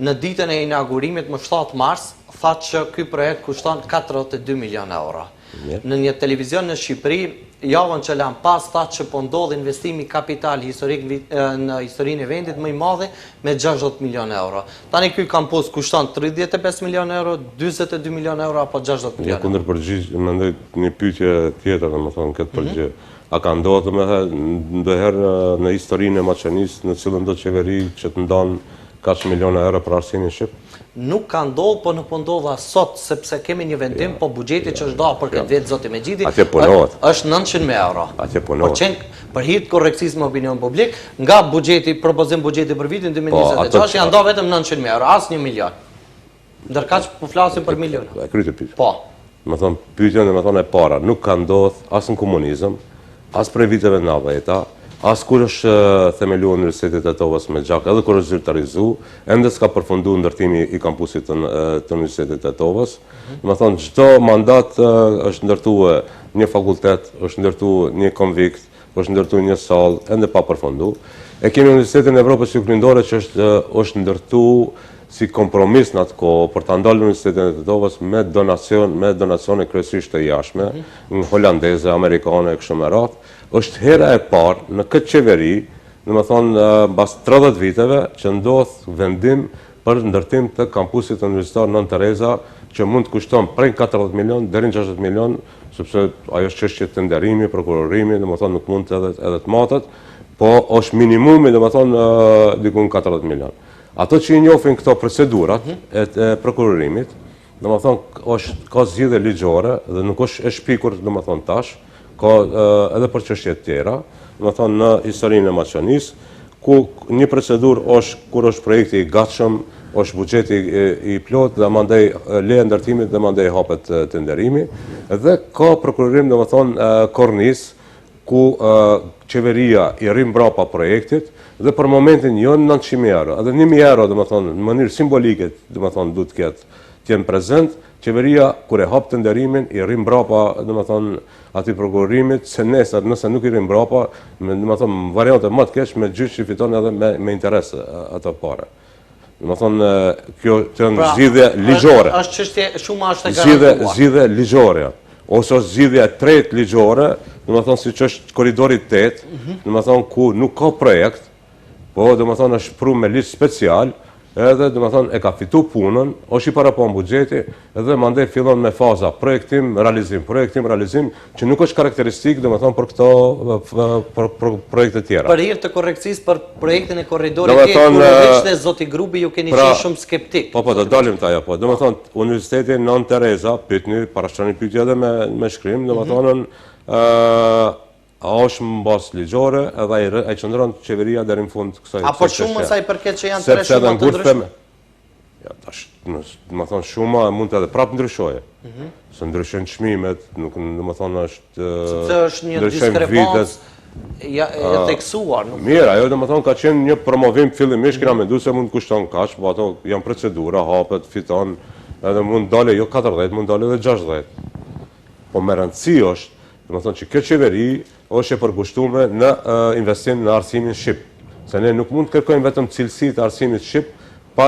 Në ditën e inaugurimit më 7 mars, thatë që ky projekt kushton 42 milion euro. Në një televizion në Shqipëri, javën që lan pas thatë që po ndodh investimi kapital historik në historinë e vendit më i madh me 60 milion euro. Tani ky kampus kushton 35 milion euro, 42 milion euro apo 60 milion. Ja kundër përgjigj, mendoj një pyetje tjetër, domethënë këtë përgjigje. A ka ndodhur ndonjëherë në historinë e Maqenisë në cilën do qeveri që të ndan kaq miliona euro për arsimin shqip? Nuk ka ndodhur, po nuk po ndodha sot sepse kemi një vendim, po buxheti që është dhënë për këtë vit zoti Mexhidi është 900 euro. Atje punohet. Për hir të korrekcisë me opinion publik, nga buxheti, propozim buxheti për vitin 2026 janë dhënë vetëm 900 euro, as 1 milion. Ndërkaq po flasim për milion. E kryte pyetje. Po. Domethënë pyetja domethënë e para, nuk ka ndodhur as në komunizëm, as prej viteve 90, as kur është themeluar Universiteti i Tetovës me gjak, edhe kur është zyrtarizuar, ende s'ka përfunduar ndërtimi i kampusit të Universitetit të Tetovës. Domethënë çdo mandat është ndërtuar një fakultet, është ndërtuar një konvikt, është ndërtuar një sallë, ende pa përfunduar. E kemi Universitetin e Evropës Juglindore që është ndërtuar si kompromis në atë kohë për ta ndalur Universitetin e Tetovës me donacione kryesisht të jashtme, holandeze, amerikane e kështu me radhë. Është hera e parë në këtë qeveri, domethënë mbas 30 viteve, që ndodh vendim për ndërtim të kampusit universitar Nën Tereza, që mund të kushton prej 40 milion deri në 60 milion, sepse ajo është çështje tenderimi, prokurorimi, domethënë nuk mund edhe të matet, po është minimumi domethënë diku 40 milion. Ato që i njohin këto procedurat e prokurorimit, domethënë ka zgjidhje ligjore dhe nuk është e shpikur domethënë tash, ka edhe për çështje të tjera, domethënë në historinë e Maqenisë, ku një procedurë është kur është projekti i gatshëm, është buxheti i plot dhe mandej leja ndërtimit dhe mandej hapet tenderimi, dhe ka prokurorim domethënë kornis ku qeveria i rri mbrapa projektit dhe për momentin jo 900.000 euro, edhe 1.000 euro domethënë në mënyrë simbolike domethënë duhet të jenë prezent, qeveria kur e hap tenderimin i rri mbrapa domethënë atij prokurorimit, se nesër nëse nuk i rri mbrapa, domethënë variante më të keq me gjyq që fiton edhe me interes ato parë. Domethënë kjo është zgjidhje ligjore. Është çështje shumë është e garantuar. Zgjidhje ligjore. Ose është zgjidhja e tretë ligjore, domethënë siç është koridori 8, domethënë ku nuk ka projekt, po domethënë është pru me ligj special, edhe domethënë e ka fitu punën, është i parapon buxheti dhe mandej fillon me faza projektim, realizim, që nuk është karakteristik domethënë për këto projekte tjera. Për hir të korrekcisë për projektin e korridorit 8, kur vetë zoti Grubi ju keni qenë shumë skeptik. Po, do dalim ta ajo, po. Domethënë Universiteti Nën Tereza, pyetni, parashtroni pyetje edhe me shkrim, domethënë a është mbas ligjore edhe ai qëndron qeveria deri në fund kësaj. A po shumë sa i përket që janë tre shumë të ndryshme? Ja, tash, më thonë, shuma mund të edhe prapë ndryshoje. Se ndryshojnë çmimet, nuk më thonë është... Sepse është një diskrepancë e theksuar. Mirë, ajo më thonë ka qenë një promovim fillimisht, kena mendu se mund të kushton kaq, po ato janë procedura, hapet, fiton, edhe mund dale jo 40, mund dale edhe 60. Po me rëndësi është, më thonë që kjo qeveri është e përkushtuar në investim në arsimin shqip. Se ne nuk mund të kërkojmë vetëm cilësi të arsimit shqip, pa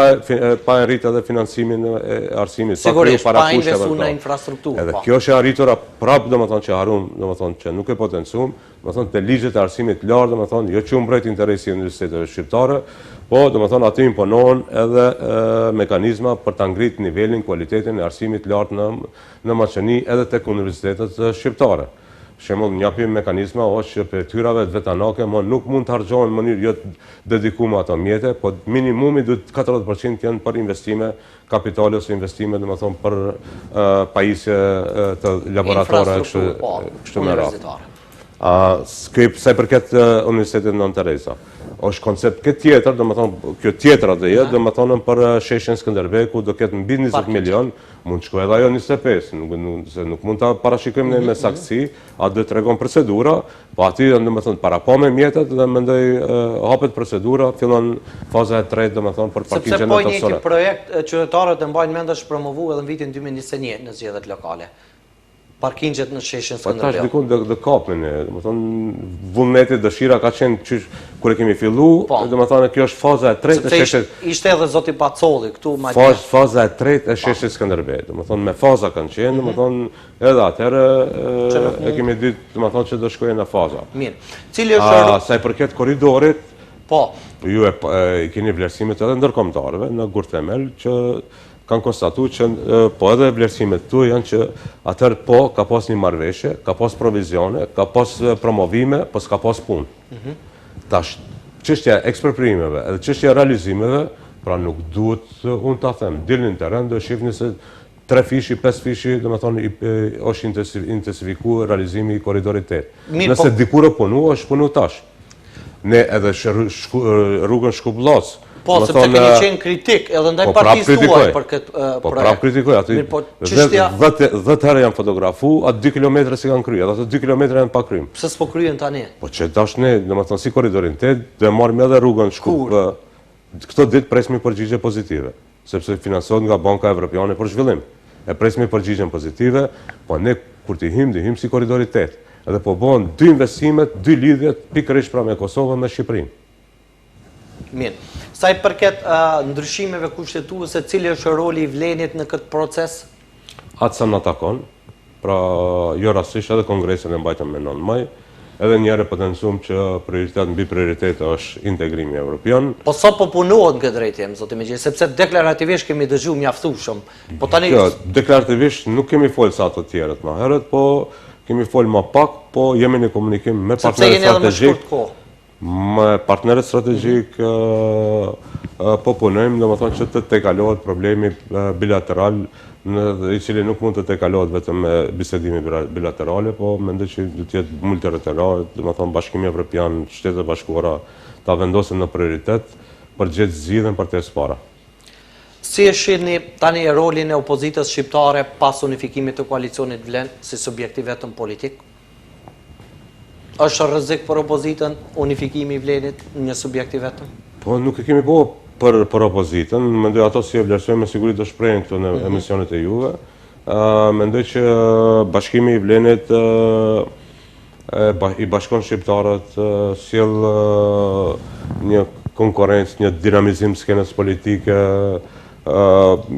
e rritë edhe finansimin e arsimit. Sigurisht, pa investu në infrastrukturë. Edhe kjo është arritura prapë, do më thonë që harun, do më thonë që nuk e potencum, do më thonë të ligjet e arsimit lartë, do më thonë, jo që umbrejt interesi e universiteteve shqiptare, po do më thonë aty imponohen edhe mekanizma për të ngritë nivelin, kualitetin e arsimit lartë në maqeni edhe tek universitetet shqiptare. Shembull, një apim mekanizma është që për tyrave të vetanake nuk mund të hargjohen në mënyrë jo të dedikume ato mjete, po minimumi duhet 40% janë për investime kapitale ose investime, dhe më thonë, për pajisje të laboratore kështu me radhë. Sa i përket Universitetit Nën Tereza. Është koncept këtë tjetër, dhe më thonë, kjo tjetër atë jetë, dhe më thonë për sheshen Skënderbej, ku do ketë mbi 20 milion, mund shku edhe ajo 25, se nuk mund të parashikojmë me saksi, atë dhe të regon procedura, po ati, dhe më thonë, para po me mjetet, dhe mendoj hapet procedura, fillon faza e tretë, dhe më thonë, për parkingjen e topsore. Sepse po një projekt, qytetarët e mbajnë mend është promovu edhe në vitin 2021 në zgjedhjet lokale. Parkingjet në sheshin Skënderbeu. Tash dikun dhe kapin, dhe më thonë, vullnetit dëshira ka qenë qysh kure kemi fillu, dhe më thonë, kjo është faza e tretë e sheshet... Ishte edhe Zoti Pacolli, këtu ma faza e tretë e sheshet Skënderbeu, dhe më thonë, me faza kanë qenë, dhe më thonë, edhe atërë e kemi ditë, dhe më thonë, që do shkojë në faza. Mirë. Cili është... Sa i përket koridorit, po, ju e keni vlerësimet edhe ndërkombëtarëve në Gurthemel, që kanë konstatu që po edhe vlerësimet tu janë që atër po ka pas një marrëveshje, ka pas provizione, ka pas promovime, po s'ka pas punë. Tash, çështja ekspropriimeve edhe çështja realizimeve, pra nuk duhet unë ta them, dilni në teren dhe shifni se 3 fishi, 5 fishi, dhe me thonë, është intensifiku realizimi i koridorit 8. Nëse dikur e punu, është punu tash. Ne edhe rrugën Shkup-Vllac, po, sepse keni qenë kritik edhe ndaj partisë tuaj për këtë projekt. Po, prapë kritikoj, aty 10 herë janë fotografu, atë 2 kilometre si kanë kryer, atë 2 kilometre janë pa krym. Pse s'po kryen tani? Po që tash ne, dhe më thonë, si koridorin 8, dhe marrim edhe rrugën Shkup. Këto ditë presmi përgjigje pozitive, sepse finansohet nga Banka Evropiane për zhvillim. E presmi përgjigjen pozitive, po ne kur t'i him si koridorit 8. Edhe po bëhen 2 investimet, 2 lidhjet, pikërisht pra me Kosovën me Shqipërinë. Mirë. Sa i përket ndryshimeve kushtetuese, cili është roli i Vlenit në këtë proces? Atë sa në takon, pra jo rastisht edhe kongresin e mbajtëm me 9 maj, edhe njerë potencum që prioritet mbi prioritet është integrimi evropian. Po sa po punohet në këtë drejtje, më zotë Mexhi, sepse deklarativisht kemi dëgju mjaftueshëm. Po tani deklarativisht nuk kemi folë sa të tjerët më herët, po kemi folë më pak, po jemi në komunikim me partnerët strategjik. Me partnerët strategjik po punojmë, dhe më thonë që të tekalohet problemi bilateral, i cili nuk mund të tekalohet vetëm me bisedimi bilaterale, po mendoj që du tjetë multilateral, dhe më thonë Bashkimi Evropian, Shtetet Bashkuara, ta vendosin në prioritet për gjithë zgjidhjen për të para. Si e shihni tani rolin e opozitës shqiptare pas unifikimit të koalicionit Vlen si subjekti vetëm politik? Është rrezik për opozitën unifikimi i Vlenit në një subjekti vetëm? Po nuk e kemi po për opozitën, mendoj ato si e vlerësojmë me siguri do shprehen këto në emisionet e juve. Mendoj që Bashkimi i Vlenit i bashkon shqiptarët, sjell një konkurrencë, një dinamizim skenës politike,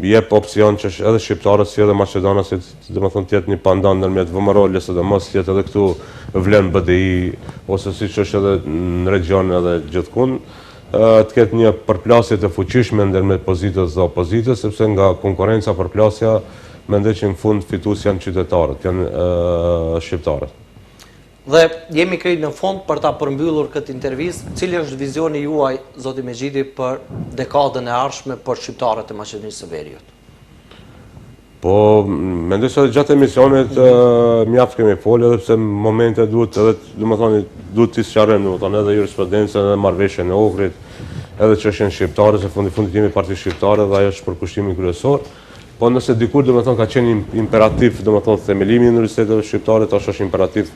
jep opcion që edhe shqiptarët si edhe maqedonasit, dhe më thonë tjetë një pandan ndërmjet vëmërolje, së dhe mos tjetë edhe këtu Vlen BDI, ose si që është edhe në region edhe gjithkun, të ketë një përplasje të fuqishme ndërmjet pozitës dhe opozitës, sepse nga konkurenca përplasja, mendoj që në fund fitus janë qytetarët, janë shqiptarët. Dhe jemi krejt në fond për ta përmbyllur këtë intervistë, cili është vizioni juaj, zoti Mexhiti, për dekadën e ardhshme për shqiptarët e Maqedonisë së Veriut? Po, mendoj se gjatë emisionit mjaft kemi folë, edhe pse momente duhet edhe, dhe më thoni, duhet t'i sqarojmë, dhe më thoni, edhe jurisprudencën, edhe marrëveshjen e Ohrit, edhe çështjen shqiptare, se fundit jemi parti shqiptare dhe ajo është përkushtimi kryesor. Po nëse dikur domethënë ka qenë imperativ domethënë themelimi i universiteteve shqiptare, tash është imperativ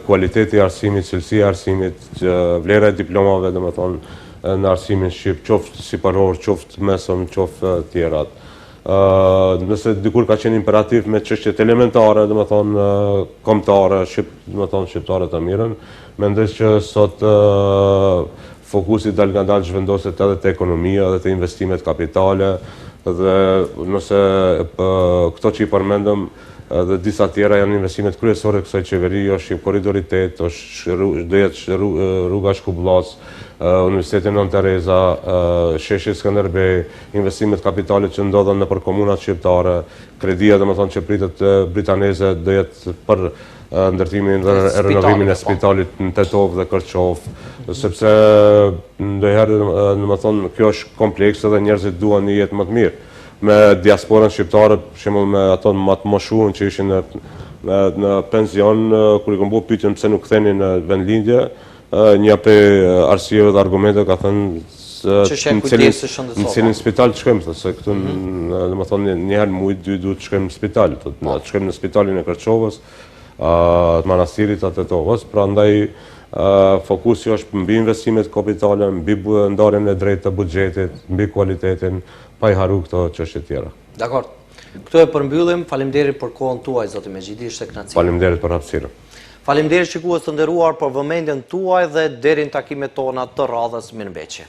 kualiteti i arsimit, cilësia e arsimit, vlera e diplomave domethënë në arsimin shqip, qoftë siparor, qoftë mesëm, qoftë tjerat. Nëse dikur ka qenë imperativ me çështjet elementare, domethënë kombëtare, domethënë shqiptare të mirën, mendoj që sot fokusi dal nga dal zhvendoset edhe te ekonomia dhe te investimet kapitale, dhe nëse këto që i përmendëm dhe disa tjera janë investimet kryesore kësaj qeveri, është koridoritet, do jetë rruga Shkubllas, Universiteti Nën Tereza, sheshi Skënderbej, investimet kapitale që ndodhen nëpër komunat shqiptare, kredia domethënë që pritet britaneze do jetë për ndërtimin dhe renovimin e spitalit në Tetov dhe Kërçov, sepse ndonjëherë domethënë kjo është komplekse dhe njerëzit duan një jetë më të mirë. Me diasporën shqiptare, për shembull me ato më të moshuar që ishin në pension, kur i kam bërë pyetjen pse nuk ktheni në vendlindje, një prej arsyeve dhe argumenteve ka thënë në cilin spital të shkojmë, se këtu domethënë një herë muj dy duhet të shkojmë në spital, të shkojmë në spitalin e Kërçovës, të manastirit të Tetovës, prandaj fokusi është mbi investimet kapitale, mbi ndarjen e drejtë të buxhetit, mbi kualitetin, pa i haru këto çështje tjera. Dakor. Këtu e përmbyllim, faleminderit për kohën tuaj, zoti Mexhidi, ishte kënaqësi. Faleminderit për hapësirën. Faleminderit shikues të nderuar për vëmendjen tuaj dhe deri në takimet tona të radhës, mirëmbëjtje.